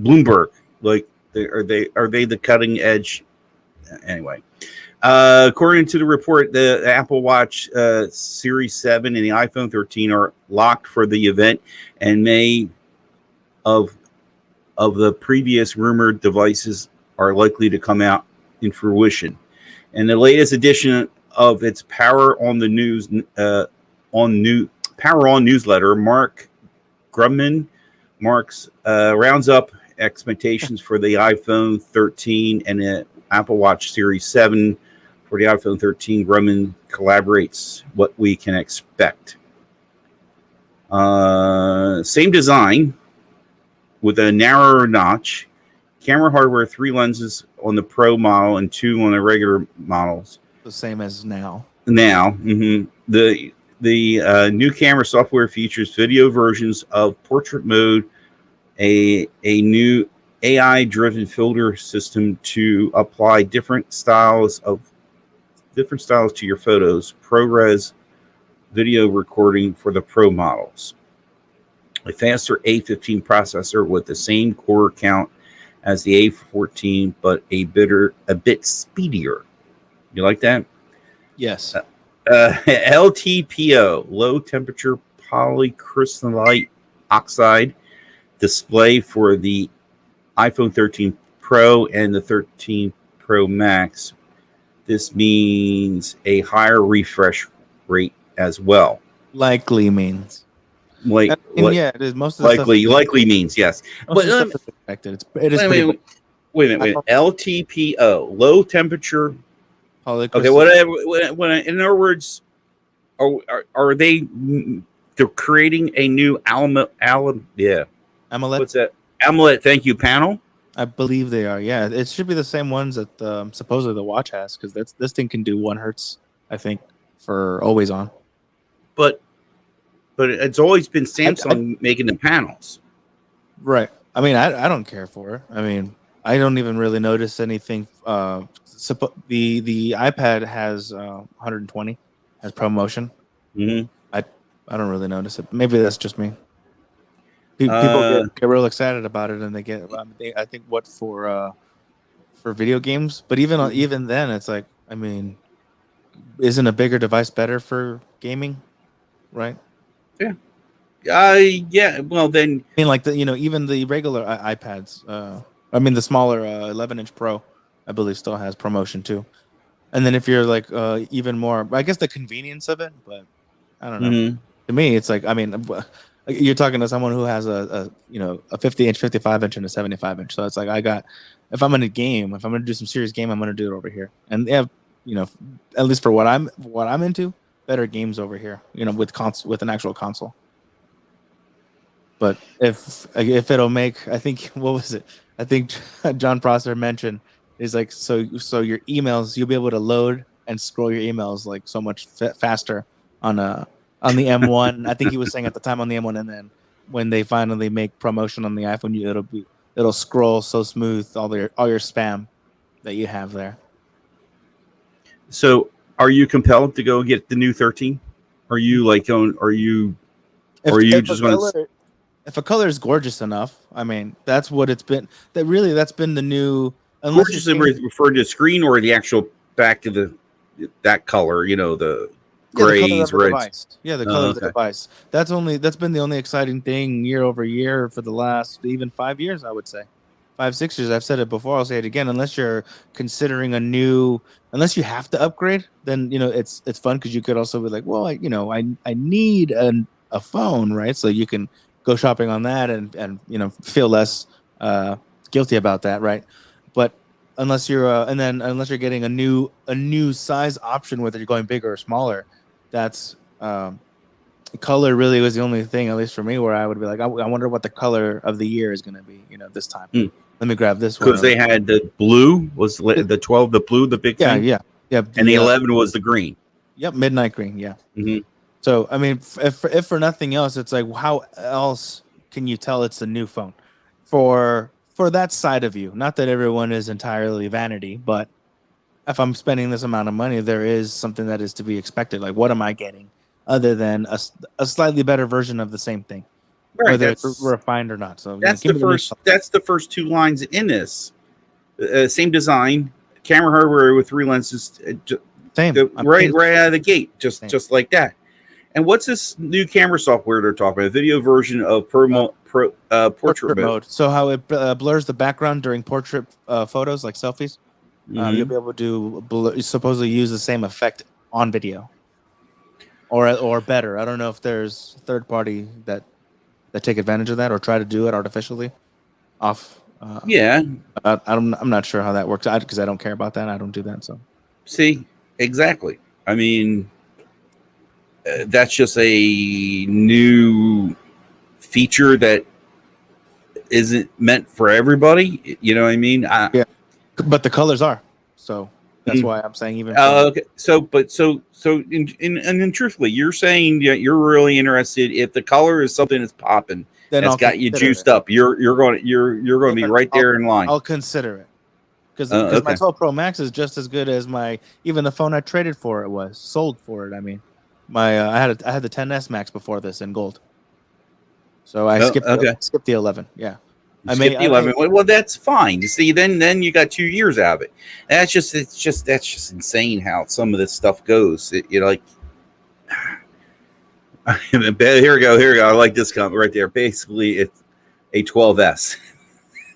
Bloomberg, like are they the cutting edge? Anyway, according to the report, the Apple Watch Series 7 and the iPhone 13 are locked for the event, and May of the previous rumored devices are likely to come out in fruition. And the latest edition of its Power on the News Power On newsletter, Mark Grumman rounds up expectations for the iPhone 13 and the Apple Watch Series 7. For the iPhone 13, Grumman collaborates what we can expect. Same design with a narrower notch. Camera hardware, 3 lenses on the Pro model and 2 on the regular models. The same as now. The new camera software features video versions of portrait mode, a new AI-driven filter system to apply different styles to your photos, ProRes video recording for the Pro models, a faster A15 processor with the same core count as the A14, but a bit speedier. You like that? Yes. LTPO, low temperature polycrystalline oxide display for the iPhone 13 Pro and the 13 Pro Max. This means a higher refresh rate as well. Likely means. Yeah, it is. Most of the likely means yes. But stuff is expected. It is wait a minute. LTPO, low temperature. Okay, whatever. In other words, are they? They're creating a new AMOLED. What's that? AMOLED. Thank you, panel. I believe they are. Yeah, it should be the same ones that supposedly the watch has, because this thing can do 1 hertz, I think, for always on. But it's always been Samsung making the panels. Right. I mean, I don't care for it. I mean, I don't even really notice anything. The iPad has 120 as ProMotion. Mm-hmm. I don't really notice it. Maybe that's just me. People get real excited about it, and they get. I think for video games, but even then, it's like, I mean, isn't a bigger device better for gaming, right? Yeah. Yeah. Well, then, I mean, like even the regular iPads. I mean, the smaller 11-inch Pro, I believe, still has ProMotion too. And then if you're like even more, I guess the convenience of it, but I don't know. Mm-hmm. To me, it's like, I mean, you're talking to someone who has a 50-inch, 55-inch, and a 75-inch. So it's like, if I'm in a game, if I'm going to do some serious game, I'm going to do it over here. And they have, at least for what I'm into, better games over here, with an actual console. But if it'll make, I think, what was it? I think John Prosser mentioned is like, so your emails, you'll be able to load and scroll your emails like so much faster on the M1. I think he was saying at the time on the M1, and then when they finally make ProMotion on the iPhone, it'll scroll so smooth all your spam that you have there. So, are you compelled to go get the new 13? Are you like going? Are you just going to? If a color is gorgeous enough, I mean, that's what it's been. That's been the new. Gorgeous referred to the screen or the actual back to that color, the grays, reds. The color of the device. That's been the only exciting thing year over year for the last even 5 years, I would say. 5-6 years. I've said it before, I'll say it again. Unless you're considering unless you have to upgrade, then it's fun, because you could also be like, well, I need a phone, right? So you can go shopping on that and feel less guilty about that, right? But unless you're getting a new size option, whether you're going bigger or smaller, that's color really was the only thing, at least for me, where I would be like, I wonder what the color of the year is going to be, this time. Let me grab this one. Because they had the blue was the 12, the blue, the big thing. Yeah. And the 11 was the green. Yep, midnight green. Yeah. Mm-hmm. So I mean, if for nothing else, it's like, how else can you tell it's a new phone for that side of you? Not that everyone is entirely vanity, but if I'm spending this amount of money, there is something that is to be expected. Like, what am I getting other than a slightly better version of the same thing, Right, whether it's refined or not? So that's the first. That's the first two lines in this. Same design, camera hardware with 3 lenses. Same, right out of the gate, just like that. And what's this new camera software they're talking about? A video version of portrait mode. So how it blurs the background during portrait photos, like selfies. You'll be able to supposedly use the same effect on video, or better. I don't know if there's third party that take advantage of that or try to do it artificially off. I'm not sure how that works because I don't care about that. I don't do that. So see, exactly. I mean, that's just a new feature that isn't meant for everybody. You know what I mean? Yeah. But the colors are, so that's why I'm saying even. Okay. So truthfully, you're saying you're really interested if the color is something that's popping, then that's got you juiced up. You're going to be right there in line. I'll consider it because my 12 Pro Max is just as good as even the phone I traded for. It was sold for it. I mean, I had the 10s Max before this in gold, so I skipped the 11. Yeah. I made 11. Well, that's fine. You see, then you got 2 years out of it. That's just insane how some of this stuff goes. Here we go. I like this comment right there. Basically, it's a 12S.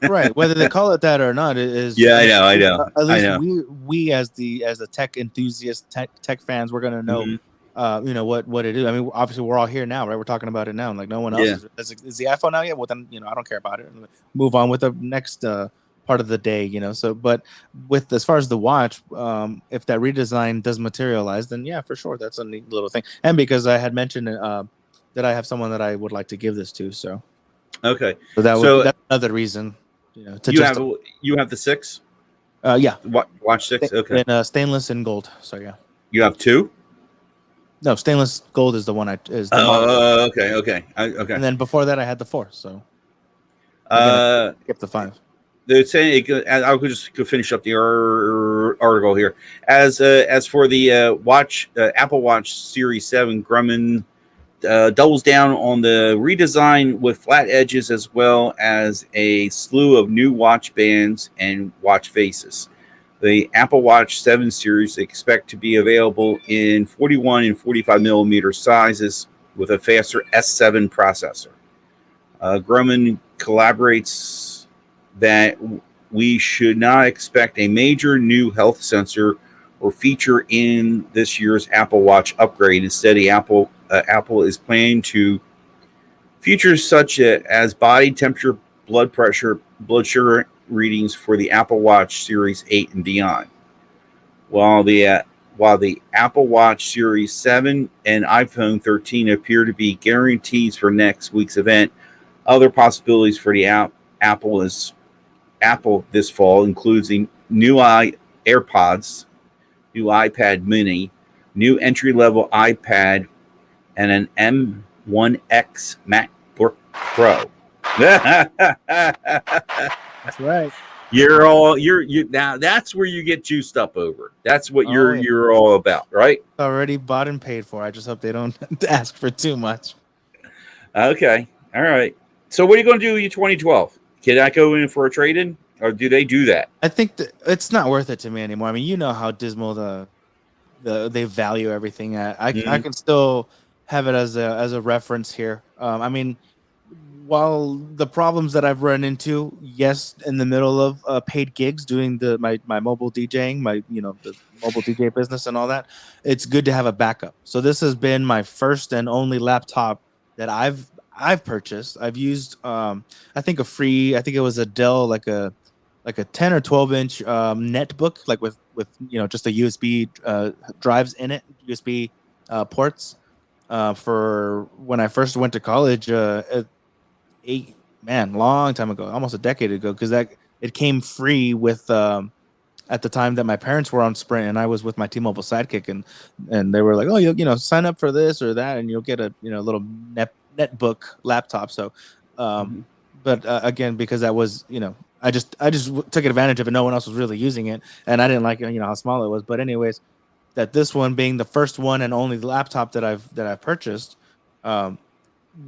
Right. Whether they call it that or not, it is. Yeah, I know. At least we as the tech enthusiasts, tech fans, we're gonna know. What it is. I mean, obviously we're all here now, right? We're talking about it now. Like no one else is the iPhone out yet? Well, then I don't care about it. Move on with the next part of the day. So, but with as far as the watch, if that redesign does materialize, then yeah, for sure, that's a neat little thing. And because I had mentioned that I have someone that I would like to give this to, so okay, so that's another reason. You have the 6. Yeah, watch 6. Okay, and stainless and gold. So yeah, you have 2. No, stainless gold is the one model. Okay. And then before that, I had the 4. So, skip the 5. They're saying I'll just finish up the article here. As for the Apple Watch Series 7, Grumman doubles down on the redesign with flat edges as well as a slew of new watch bands and watch faces. The Apple Watch 7 series expect to be available in 41 and 45 millimeter sizes with a faster S7 processor. Grumman collaborates that we should not expect a major new health sensor or feature in this year's Apple Watch upgrade. Instead, Apple is planning to features such as body temperature, blood pressure, blood sugar readings for the Apple Watch Series 8 and beyond. While the Apple Watch Series 7 and iPhone 13 appear to be guarantees for next week's event, other possibilities for the Apple this fall includes the new AirPods, new iPad Mini, new entry-level iPad, and an M1X MacBook Pro. That's right. You're now. That's where you get juiced up over. That's what you're all about, right? Already bought and paid for. I just hope they don't ask for too much. Okay, all right. So what are you going to do with your 2012? Can I go in for a trade-in, or do they do that? I think it's not worth it to me anymore. I mean, you know how dismal they value everything at. I can still have it as a reference here. I mean, while the problems that I've run into, yes, in the middle of paid gigs doing my mobile DJing, the mobile DJ business and all that, it's good to have a backup. So this has been my first and only laptop that I've purchased. I've used I think it was a Dell like a 10 or 12 inch netbook, like with just the USB drives in it, USB ports. for when I first went to college, long time ago, almost a decade ago, because it came free with at the time that my parents were on Sprint and I was with my T-Mobile Sidekick, and they were like, oh, you'll sign up for this or that, and you'll get a little netbook laptop. So, but again, because that was I just took advantage of it. No one else was really using it, and I didn't like how small it was. But anyways, that this one being the first one and only laptop that I've purchased,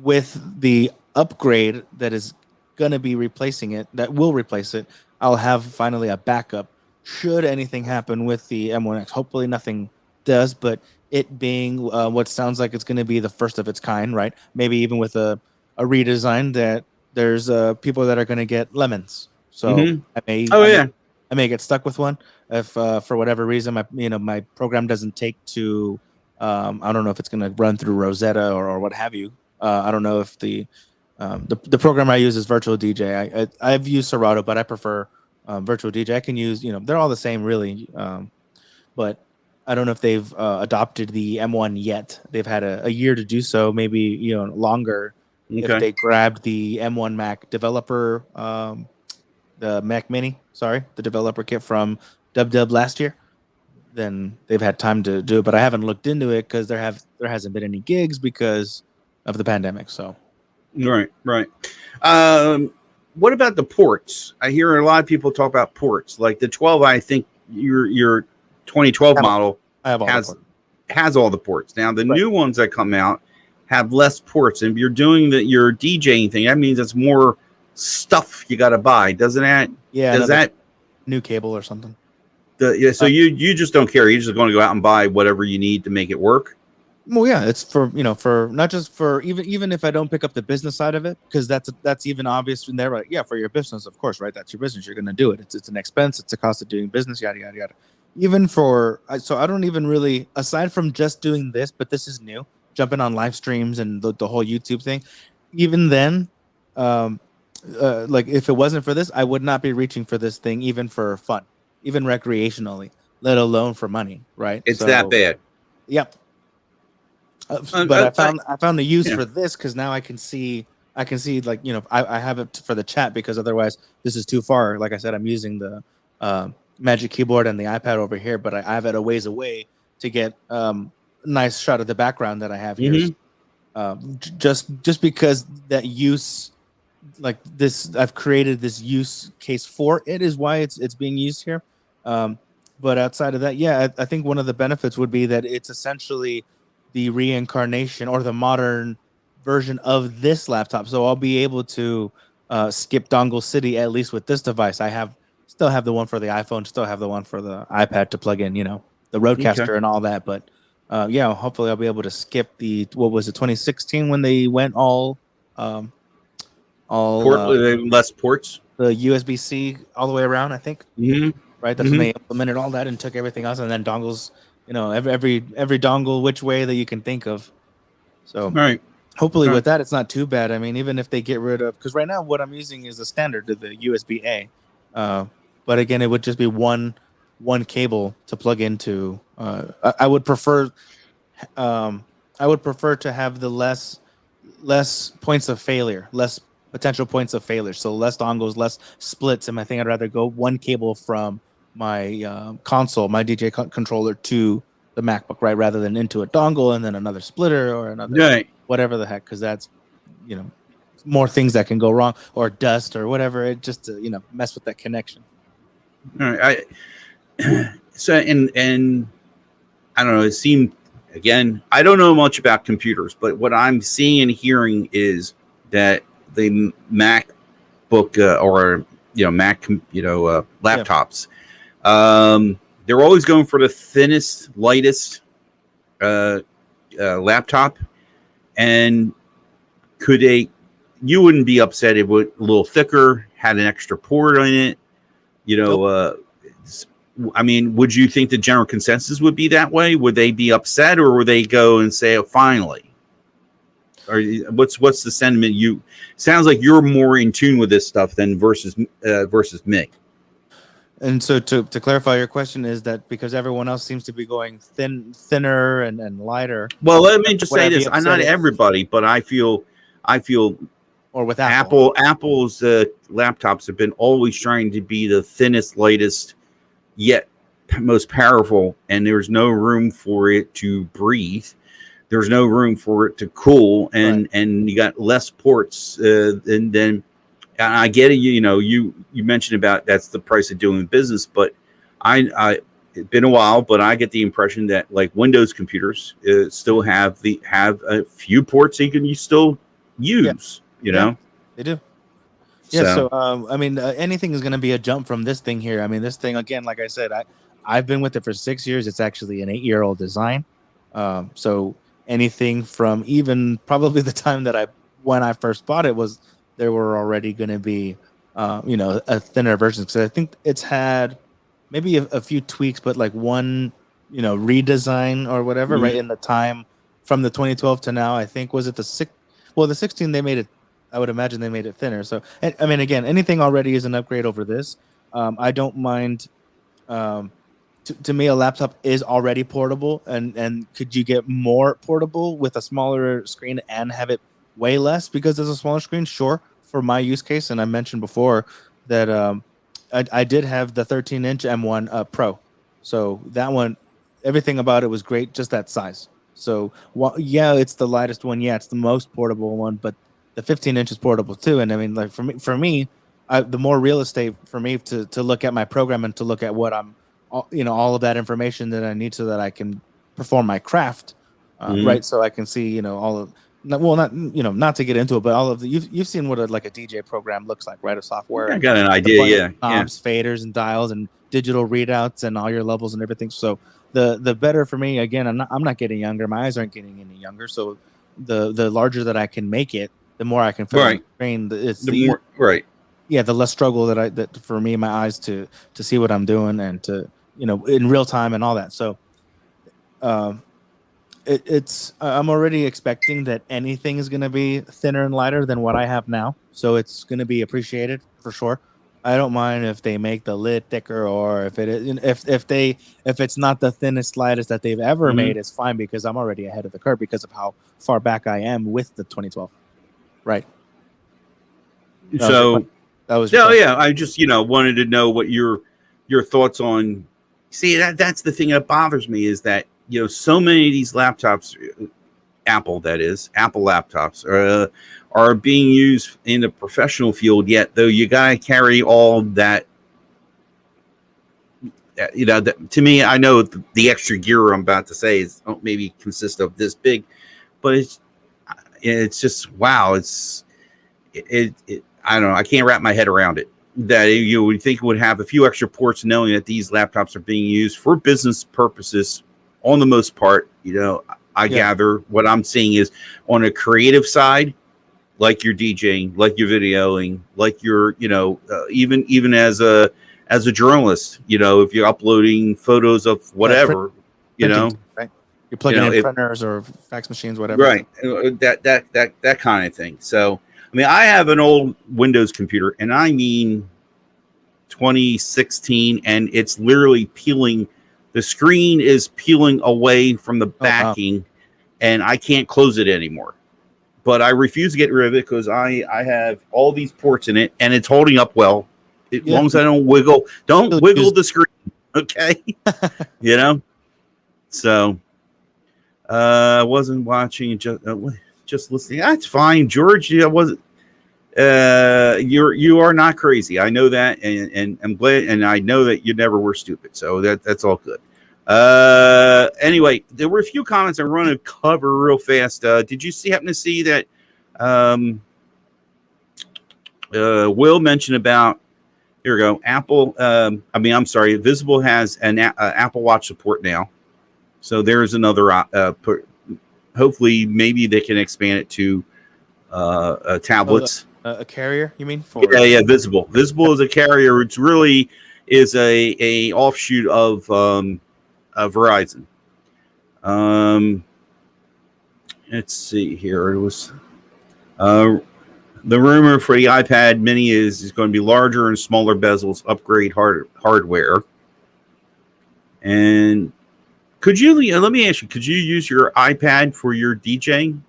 with the upgrade that is going to be replacing it, that will replace it, I'll have finally a backup should anything happen with the M1X. Hopefully nothing does, but it being what sounds like it's going to be the first of its kind, right? Maybe even with a redesign, that there's people that are going to get lemons. So I may get stuck with one if for whatever reason my program doesn't take to I don't know if it's going to run through Rosetta or what have you. I don't know if the program I use is Virtual DJ. I've used Serato, but I prefer Virtual DJ. I can use, they're all the same really, but I don't know if they've adopted the M1 yet. They've had a year to do so, maybe longer. Okay. If they grabbed the M1 Mac developer, the Mac Mini, the developer kit from DubDub last year, then they've had time to do it. But I haven't looked into it because there hasn't been any gigs because of the pandemic. So, right. What about the ports? I hear a lot of people talk about ports. Like the 12, I think your 2012 model has all the ports. Now the new ones that come out have less ports. And if you're doing your DJing thing, that means it's more stuff you got to buy, doesn't it? Yeah. Does that new cable or something? So you just don't care. You're just going to go out and buy whatever you need to make it work. Well, yeah, it's for not just for even if I don't pick up the business side of it, because that's even obvious from there. Right? Yeah, for your business, of course, right? That's your business. You're going to do it. It's an expense. It's a cost of doing business. Yada yada yada. Even so I don't even really, aside from just doing this, but this is new. Jumping on live streams and the whole YouTube thing. Even then, like if it wasn't for this, I would not be reaching for this thing, even for fun, even recreationally, let alone for money. Right? It's that bad. Yep. But I found the use for this because now I can see like I have it for the chat, because otherwise this is too far. Like I said, I'm using the Magic Keyboard and the iPad over here, but I have it a ways away to get a nice shot of the background that I have here. Just because that use, like this, I've created this use case for it, is why it's being used here. But outside of that, I think one of the benefits would be that it's essentially the reincarnation or the modern version of this laptop. So I'll be able to skip Dongle City, at least with this device. I still have the one for the iPhone, still have the one for the iPad to plug in, the Rodecaster and all that. But hopefully I'll be able to skip the, what was it, 2016 when they went all less ports, the USB-C all the way around, I think. Right, that's when they implemented all that and took everything else, and then dongles, every dongle which way that you can think of. So hopefully with that, it's not too bad. I mean, even if they get rid of, because right now what I'm using is the standard, the USB-A. But again, it would just be one cable to plug into. I would prefer to have the less points of failure, less potential points of failure. So less dongles, less splits. And I think I'd rather go one cable from my console, my DJ controller, to the MacBook, right, rather than into a dongle and then another splitter or another whatever the heck, because that's more things that can go wrong, or dust or whatever. It just to mess with that connection. All right. So and I don't know. It seemed, again, I don't know much about computers, but what I'm seeing and hearing is that the MacBook or Mac laptops. They're always going for the thinnest, lightest laptop. And you wouldn't be upset if it was a little thicker, had an extra port on it. I mean, would you think the general consensus would be that way? Would they be upset, or would they go and say, "Oh, finally"? Or what's the sentiment? Sounds like you're more in tune with this stuff than versus me. And so to clarify, your question is that because everyone else seems to be going thinner and lighter. Well, let me just would say I be this: I'm not upset if- everybody, but I feel or with Apple. Apple's laptops have been always trying to be the thinnest, lightest, yet most powerful, and there's no room for it to breathe. There's no room for it to cool, and you got less ports, and then. And I get it. You mentioned about that's the price of doing business, but I it's been a while, but I get the impression that like Windows computers still have a few ports you can still use. They do. So. Yeah. So I mean, anything is going to be a jump from this thing here. I mean, this thing again, like I said, I've been with it for 6 years. It's actually an 8-year-old design. So anything from even probably the time that when I first bought it was. There were already going to be, a thinner version. So I think it's had maybe a few tweaks, but like one, redesign or whatever, right in the time from the 2012 to now. I think was it the 16 they made it. I would imagine they made it thinner. So I mean, again, anything already is an upgrade over this. I don't mind. To me, a laptop is already portable, and could you get more portable with a smaller screen and have it way less because there's a smaller screen? Sure, for my use case, and I mentioned before that I did have the 13-inch M1 Pro, so that one, everything about it was great, just that size. So yeah, it's the lightest one. Yeah, it's the most portable one, but the 15-inch is portable too. And I mean, like for me, the more real estate for me to look at my program and to look at what I'm all of that information that I need so that I can perform my craft, right? So I can see, all of, not to get into it, but all of the, you've seen what a DJ program looks like, right? A software. I got an idea. Yeah. Knobs, faders, and dials, and digital readouts, and all your levels and everything. So the better for me, again, I'm not getting younger. My eyes aren't getting any younger. So the larger that I can make it, the more I can fit on the screen. It's the more right. Yeah, the less struggle that for me, my eyes to see what I'm doing and to in real time and all that. So it's I'm already expecting that anything is going to be thinner and lighter than what I have now. So it's going to be appreciated for sure. I don't mind if they make the lid thicker or if it is if it's not the thinnest, lightest that they've ever made, it's fine because I'm already ahead of the curve because of how far back I am with the 2012. Right. So that was yeah. I just wanted to know what your thoughts on. See, that's the thing that bothers me is that so many of these laptops, Apple laptops, are being used in the professional field. Yet, though, you gotta carry all that. To me, I know the extra gear I'm about to say is maybe consist of this big, but it's just wow. It I don't know. I can't wrap my head around it. That you would think it would have a few extra ports, knowing that these laptops are being used for business purposes on the most part. I gather what I'm seeing is on a creative side, like you're DJing, like you're videoing, like you're, even as a journalist, if you're uploading photos of whatever, printing, right? You're plugging in printers or fax machines, whatever. Right. That kind of thing. So, I mean, I have an old Windows computer, and I mean 2016, and it's literally peeling. The screen is peeling away from the backing, and I can't close it anymore. But I refuse to get rid of it because I have all these ports in it, and it's holding up well. As long as I don't wiggle the screen, okay? So I wasn't watching, just listening. That's fine, George. Yeah, wasn't. You are not crazy. I know that, and I'm glad, and I know that you never were stupid. So that's all good. Anyway, there were a few comments I want to cover real fast. Did you happen to see that? Will mentioned about. Here we go. Apple. I'm sorry. Visible has an Apple Watch support now. So there's another. Hopefully, maybe they can expand it to tablets. A carrier, you mean? Yeah. Visible. Visible is a carrier. It's really is a offshoot of Verizon. Let's see here. It was. The rumor for the iPad Mini is going to be larger and smaller bezels, upgrade hardware. And could you let me ask you? Could you use your iPad for your DJing?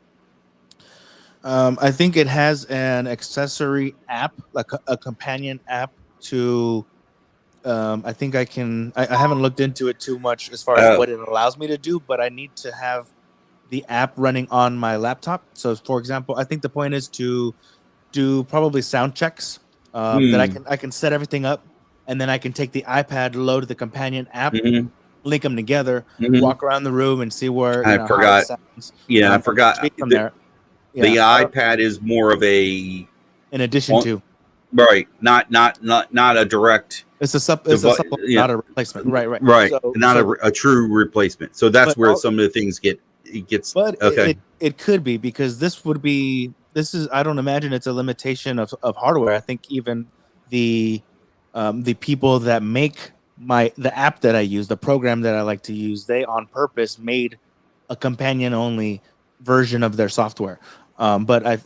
I think it has an accessory app, like a companion app to. I think I can. I haven't looked into it too much as far as what it allows me to do, but I need to have the app running on my laptop. So, for example, I think the point is to do probably sound checks that I can set everything up, and then I can take the iPad, load the companion app, link them together, walk around the room, and see where I forgot. how it sounds. Yeah, I forgot. From there. Yeah, the iPad is more of a in addition to right, not a direct. It's a supplement, not a replacement. Right. So, not a true replacement. So that's where some of the things gets. But okay, it could be, because this is, I don't imagine it's a limitation of hardware. I think even the people that make the app that I use, the program that I like to use, they on purpose made a companion only version of their software. But I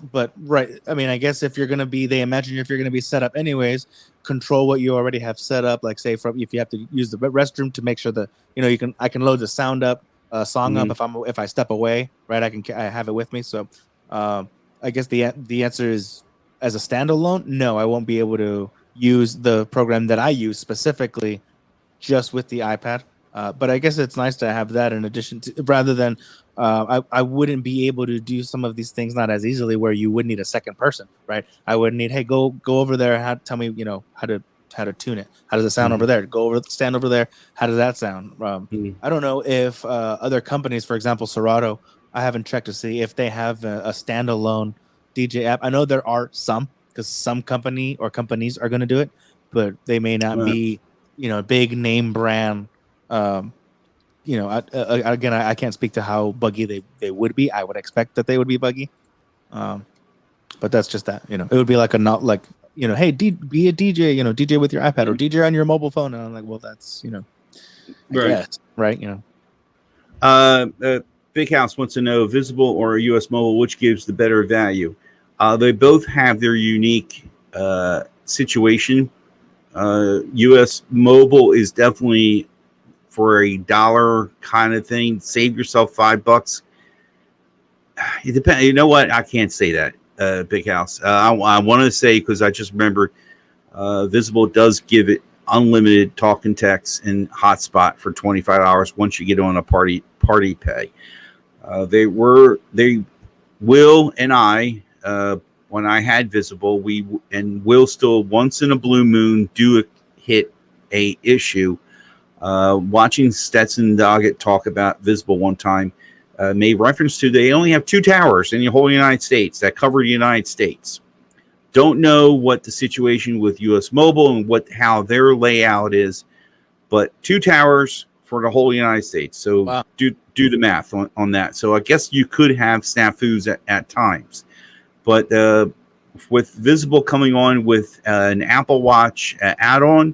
mean, I guess if you're gonna be, they imagine if you're gonna be set up anyways, control what you already have set up. Like, say, if you have to use the restroom, to make sure that I can load the sound up, song up if I step away, right? I have it with me. So I guess the answer is, as a standalone, no, I won't be able to use the program that I use specifically just with the iPad. But I guess it's nice to have that in addition to, rather than I wouldn't be able to do some of these things not as easily, where you would need a second person, right? I would need, hey, go over there, tell me, how to tune it. How does it sound over there? Stand over there. How does that sound? I don't know if other companies, for example, Serato, I haven't checked to see if they have a standalone DJ app. I know there are some, because some companies are going to do it, but they may not be, big name brand. Again, I can't speak to how buggy they would be. I would expect that they would be buggy, but that's just that. It would be like hey, be a DJ. DJ with your iPad or DJ on your mobile phone. And I'm like, well, that's I guess, right? Big House wants to know, Visible or US Mobile, which gives the better value? They both have their unique situation. US Mobile is definitely for $1 kind of thing. Save yourself $5. It depends. You know what? I can't say that, Big House. I want to say, because I just remember Visible does give it unlimited talk and text and hotspot for $25 once you get on a party pay. They Will and I, when I had Visible, will still once in a blue moon do hit a issue. Watching Stetson Doggett talk about Visible one time made reference to, they only have 2 towers in the whole United States that cover the United States. Don't know what the situation with US Mobile and how their layout is, but 2 towers for the whole United States. So wow. do the math on that. So I guess you could have snafus at times, but with Visible coming on with an Apple Watch add-on,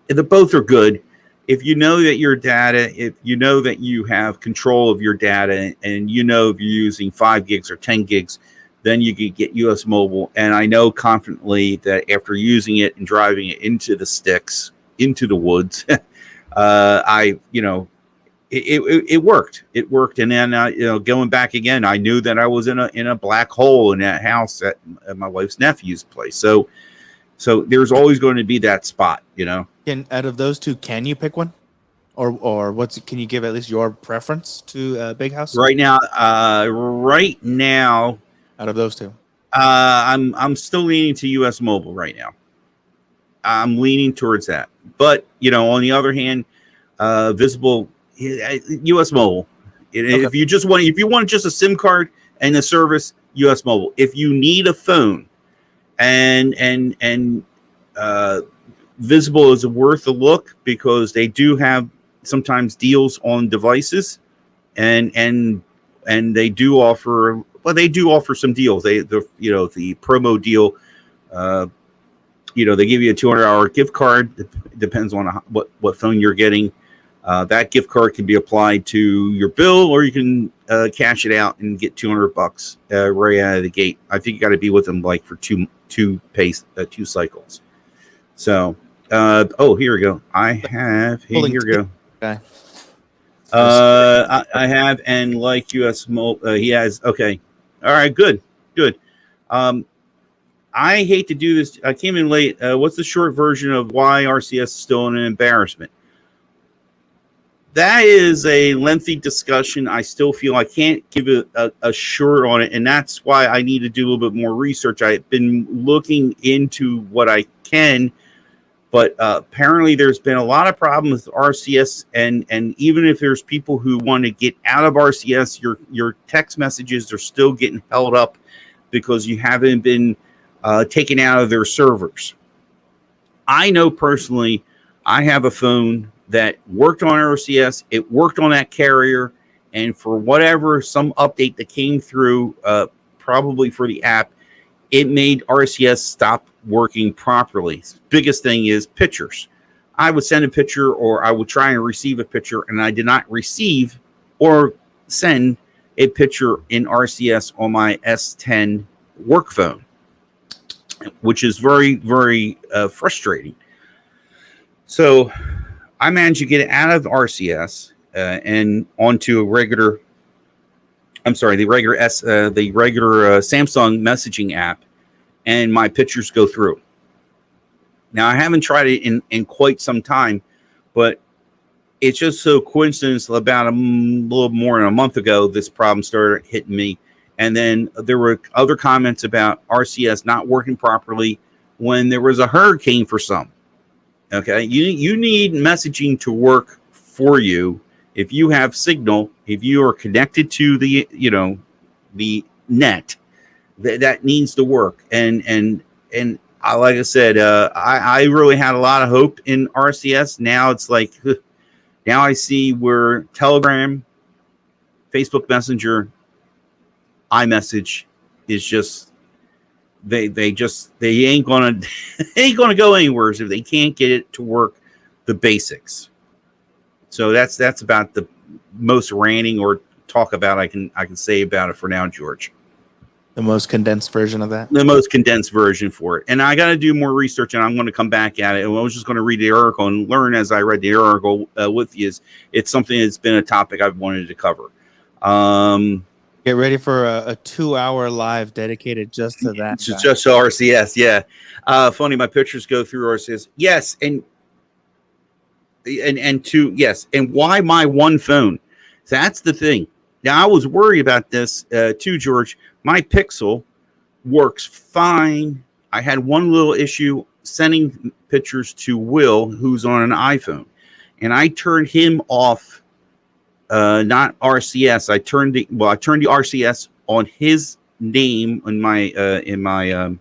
the both are good. If you know that your data, if you know that you have control of your data, and if you're using 5 gigs or 10 gigs, then you can get US Mobile. And I know confidently that after using it and driving it into the sticks, into the woods, it worked. It worked. And then going back again, I knew that I was in a black hole in that house at my wife's nephew's place. So there's always going to be that spot, And out of those 2, can you pick one, or can you give at least your preference to Big House? Right now, out of those 2, I'm still leaning to US Mobile right now. I'm leaning towards that, but on the other hand, Visible, US Mobile. Okay. If you want just a SIM card and a service, US Mobile. If you need a phone, and Visible is worth a look, because they do have sometimes deals on devices, and they do offer some deals. The promo deal, they give you a $200 gift card. Depends on what phone you're getting. That gift card can be applied to your bill, or you can cash it out and get $200 right out of the gate. I think you got to be with them like for two cycles. So, here we go. Here we go. Okay. I have, and like US, he has. Okay, all right, good. I hate to do this. I came in late. What's the short version of why RCS is still an embarrassment? That is a lengthy discussion. I still feel I can't give a short on it, and that's why I need to do a little bit more research. I've been looking into what I can, but apparently there's been a lot of problems with RCS, and even if there's people who want to get out of RCS, your text messages are still getting held up because you haven't been taken out of their servers. I know personally, I have a phone that worked on RCS, it worked on that carrier, and for whatever, some update that came through, probably for the app, it made RCS stop working properly. Biggest thing is pictures. I would send a picture, or I would try and receive a picture, and I did not receive or send a picture in RCS on my S10 work phone, which is very, very frustrating. So I managed to get it out of RCS and onto the regular Samsung messaging app, and my pictures go through. Now, I haven't tried it in quite some time, but it's just so coincidence. About a little more than a month ago, this problem started hitting me. And then there were other comments about RCS not working properly when there was a hurricane for some. Okay, you need messaging to work for you. If you have signal, if you are connected to the net, that needs to work. And like I said, I really had a lot of hope in RCS. Now it's like, now I see where Telegram, Facebook Messenger, iMessage is just they ain't gonna go anywhere if they can't get it to work the basics. So that's about the most ranting or talk about I can say about it for now, George. The most condensed version of that? The most condensed version for it. And I got to do more research, and I'm going to come back at it. And I was just going to read the article and learn as I read the article with you. It's something that's been a topic I've wanted to cover. Get ready for a 2-hour live dedicated just to that. Just to RCS, yeah. Funny, my pictures go through RCS. Yes, and why my one phone? That's the thing. Now, I was worried about this too, George. My Pixel works fine. I had one little issue sending pictures to Will, who's on an iPhone, and I turned him off. Not RCS. I turned the RCS on his name in my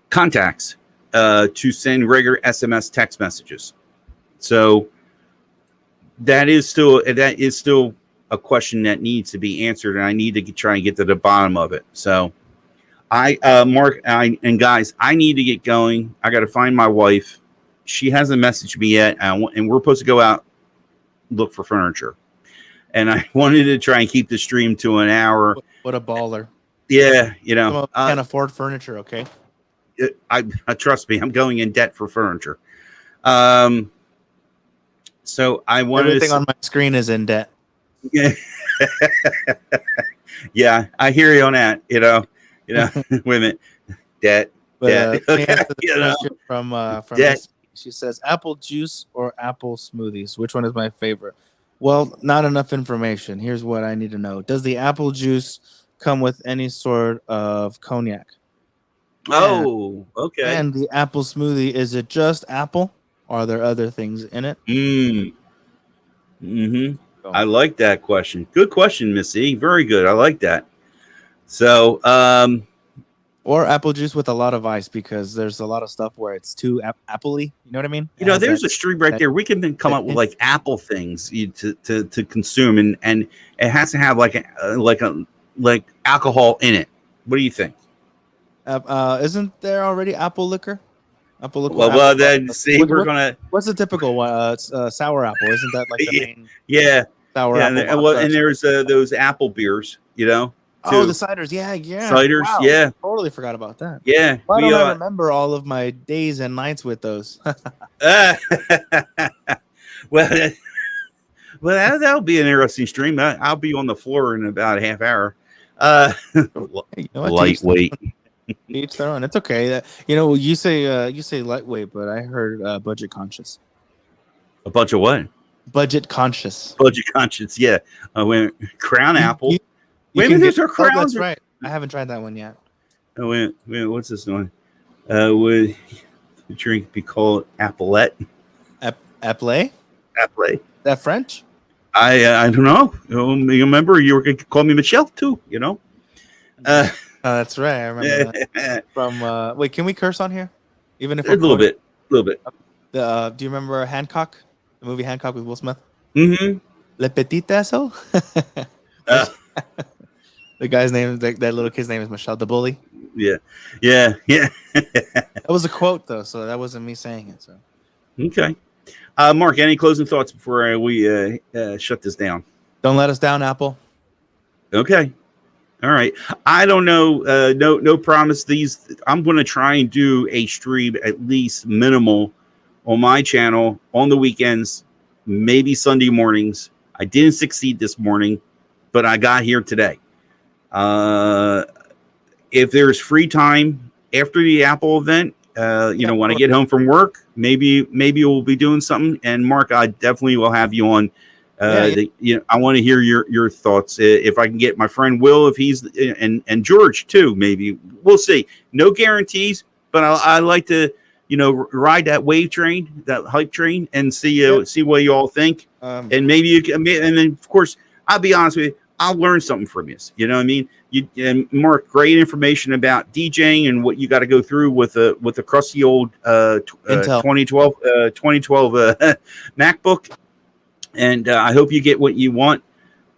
contacts to send regular SMS text messages. So that is still a question that needs to be answered, and I need to try and get to the bottom of it. So Mark and guys, I need to get going. I got to find my wife. She hasn't messaged me yet, and we're supposed to go out look for furniture, and I wanted to try and keep the stream to an hour. What a baller! Yeah, can't afford furniture. Okay, I trust me, I'm going in debt for furniture. So I wanted everything on my screen is in debt. Yeah, yeah, I hear you on that. Women, debt. But, Okay. From debt. this, she says apple juice or apple smoothies. Which one is my favorite? Well, not enough information. Here's what I need to know: does the apple juice come with any sort of cognac? Oh, okay. And the apple smoothie, is it just apple? Or are there other things in it? I like that question. Good question, Miss E. Very good. I like that. So, or apple juice with a lot of ice, because there's a lot of stuff where it's too appley. You know what I mean? There's a stream right there. We can then come up with like apple things to consume, and it has to have like alcohol in it. What do you think? Isn't there already apple liquor? Apple. Then see, we're gonna. What's the typical one? Sour apple, isn't that like the main? Yeah, sour apple. And there's those apple beers, too. Oh, the ciders, yeah. Ciders, wow. yeah. Totally forgot about that. Yeah, why don't I remember all of my days and nights with those? Well, that'll be an interesting stream. I'll be on the floor in about a half hour. Lightweight. Each their own. It's okay. You say lightweight, but I heard budget conscious. A bunch of what? Budget conscious. Budget conscious. Yeah. When Crown Apple. Wait a minute, there's our Crown. Oh, that's right. I haven't tried that one yet. Oh, wait, what's this one? Would the drink be called Applette? Apple? That French? I don't know. You remember you were going to call me Michelle too, that's right. I remember that. From wait, can we curse on here? Even if a little bit. Do you remember Hancock? The movie Hancock with Will Smith? Mm-hmm. Le Petit Asshole? The guy's name, that little kid's name is Michelle, the bully. Yeah. That was a quote though, so that wasn't me saying it. So okay. Mark, any closing thoughts before we shut this down? Don't let us down, Apple. Okay. All right. I don't know. No promise. I'm going to try and do a stream at least minimal on my channel on the weekends, maybe Sunday mornings. I didn't succeed this morning, but I got here today. If there's free time after the Apple event, when I get home from work, maybe we'll be doing something. And Mark, I definitely will have you on. I want to hear your thoughts. If I can get my friend Will, if he's and George too, maybe we'll see. No guarantees, but I like to ride that wave train, that hype train, and see what you all think. And maybe you can, and then of course I'll be honest with you, I'll learn something from you. You know what I mean? And Mark, great information about DJing and what you got to go through with a crusty old 2012 MacBook. And I hope you get what you want.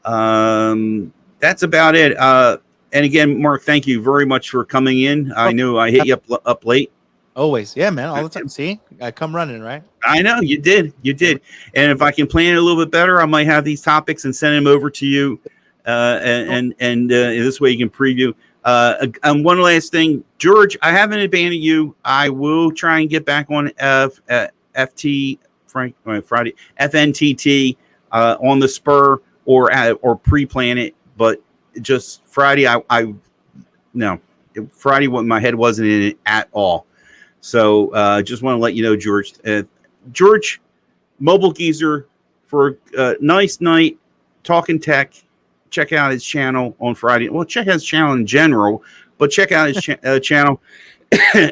That's about it. And again, Mark, thank you very much for coming in. I know I hit you up late. Always. Yeah, man. All the time. See, I come running, right? I know you did. And if I can plan it a little bit better, I might have these topics and send them over to you. And this way you can preview. And one last thing, George, I haven't abandoned you. I will try and get back on Friday FNTT on the spur or pre-plan it, but just Friday Friday when my head wasn't in it at all. So just want to let you know, George. George, Mobile Geezer, for a nice night talking tech. Check out his channel on Friday. Well, check out his channel in general, but check out his channel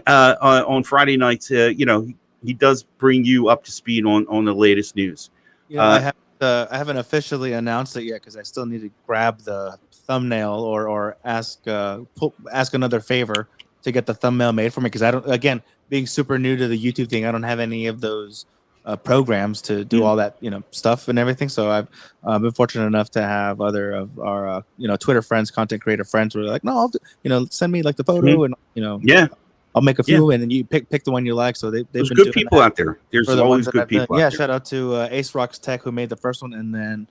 on Friday nights. He does bring you up to speed on the latest news. I haven't officially announced it yet because I still need to grab the thumbnail or ask another favor to get the thumbnail made for me, because I don't, again, being super new to the YouTube thing, I don't have any of those programs to do all that stuff and everything. So I've been fortunate enough to have other of our Twitter friends, content creator friends, who are like, no, I'll send me like the photo and I'll make a few, and then you pick the one you like. So they've been good people out there. There's always good people out there. Shout out to Ace Rocks Tech, who made the first one, and then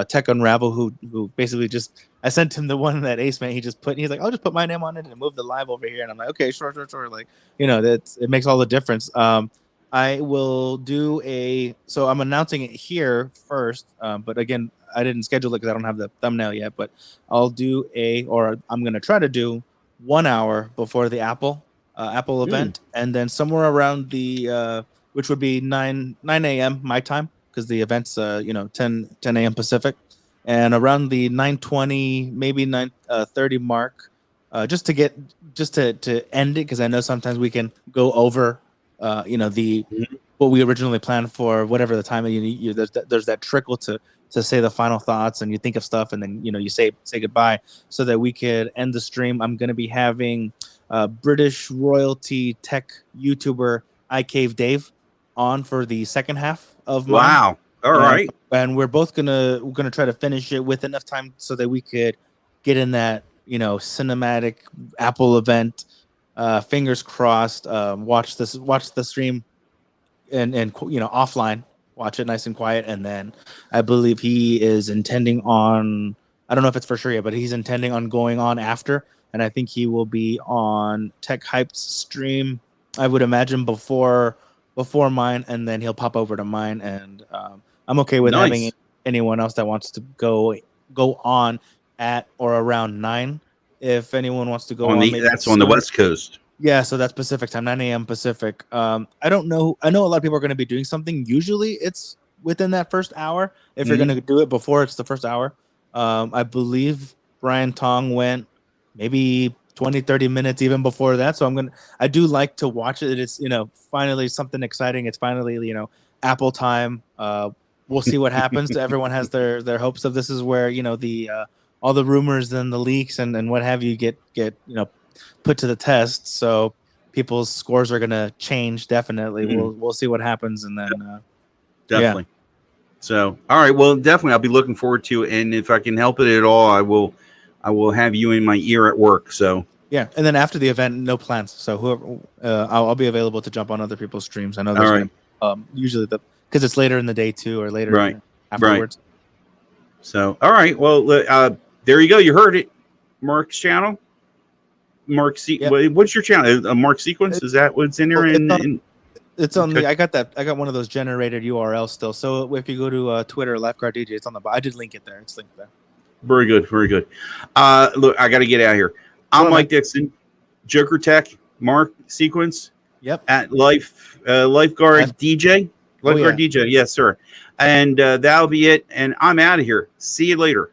Tech Unravel, who basically just, I sent him the one that Ace made. He's like, I'll just put my name on it and move the live over here. And I'm like, okay, sure. Like, it makes all the difference. I will do so I'm announcing it here first, but again, I didn't schedule it because I don't have the thumbnail yet, but I'll do I'm going to try to do 1 hour before the Apple event, and then somewhere around the which would be 9 a.m. my time, because the event's 10 a.m. Pacific, and around the 9:20 maybe 9:30 mark, just to end it, because I know sometimes we can go over what we originally planned for, whatever the time. There's that trickle to say the final thoughts, and you think of stuff, and then you say goodbye, so that we could end the stream. I'm going to be having British royalty tech YouTuber iCave Dave on for the second half of mine. Wow. All right. And we're both gonna try to finish it with enough time so that we could get in that cinematic Apple event fingers crossed. Watch the stream and offline. Watch it nice and quiet, and then I believe he is intending on. I don't know if it's for sure yet, but he's intending on going on after, and I think he will be on Tech Hype's stream. I would imagine before mine, and then he'll pop over to mine, and I'm okay with having anyone else that wants to go on at or around 9. If anyone wants to go on, that's on the West Coast. Yeah, so that's Pacific time, 9 a.m. Pacific. I don't know. I know a lot of people are going to be doing something. Usually it's within that first hour. If you're going to do it before it's the first hour. I believe Brian Tong went maybe 20, 30 minutes even before that. So I do like to watch it. It's, finally something exciting. It's finally, Apple time. We'll see what happens. Everyone has their hopes of this is where, all the rumors and the leaks and what have you get put to the test. So people's scores are going to change. Definitely. We'll see what happens. And then, definitely. Yeah. So, all right. Well, definitely. I'll be looking forward to it. And if I can help it at all, I will have you in my ear at work. So yeah. And then after the event, no plans. So whoever, I'll be available to jump on other people's streams. I know there's usually because it's later in the day too, or later afterwards. Right. So, all right. Well, there you go. You heard it. Mark's channel. What's your channel? Mark Sequence? Is that what's in there? It's on the. I got one of those generated URLs still. So if you go to Twitter, Lifeguard DJ, it's on the. I did link it there. It's linked there. Very good. Very good. Look, I got to get out of here. I'm Mike Dixon, Joker Tech, Mark Sequence. Yep. At Lifeguard DJ. Lifeguard DJ. Yes, sir. And that'll be it. And I'm out of here. See you later.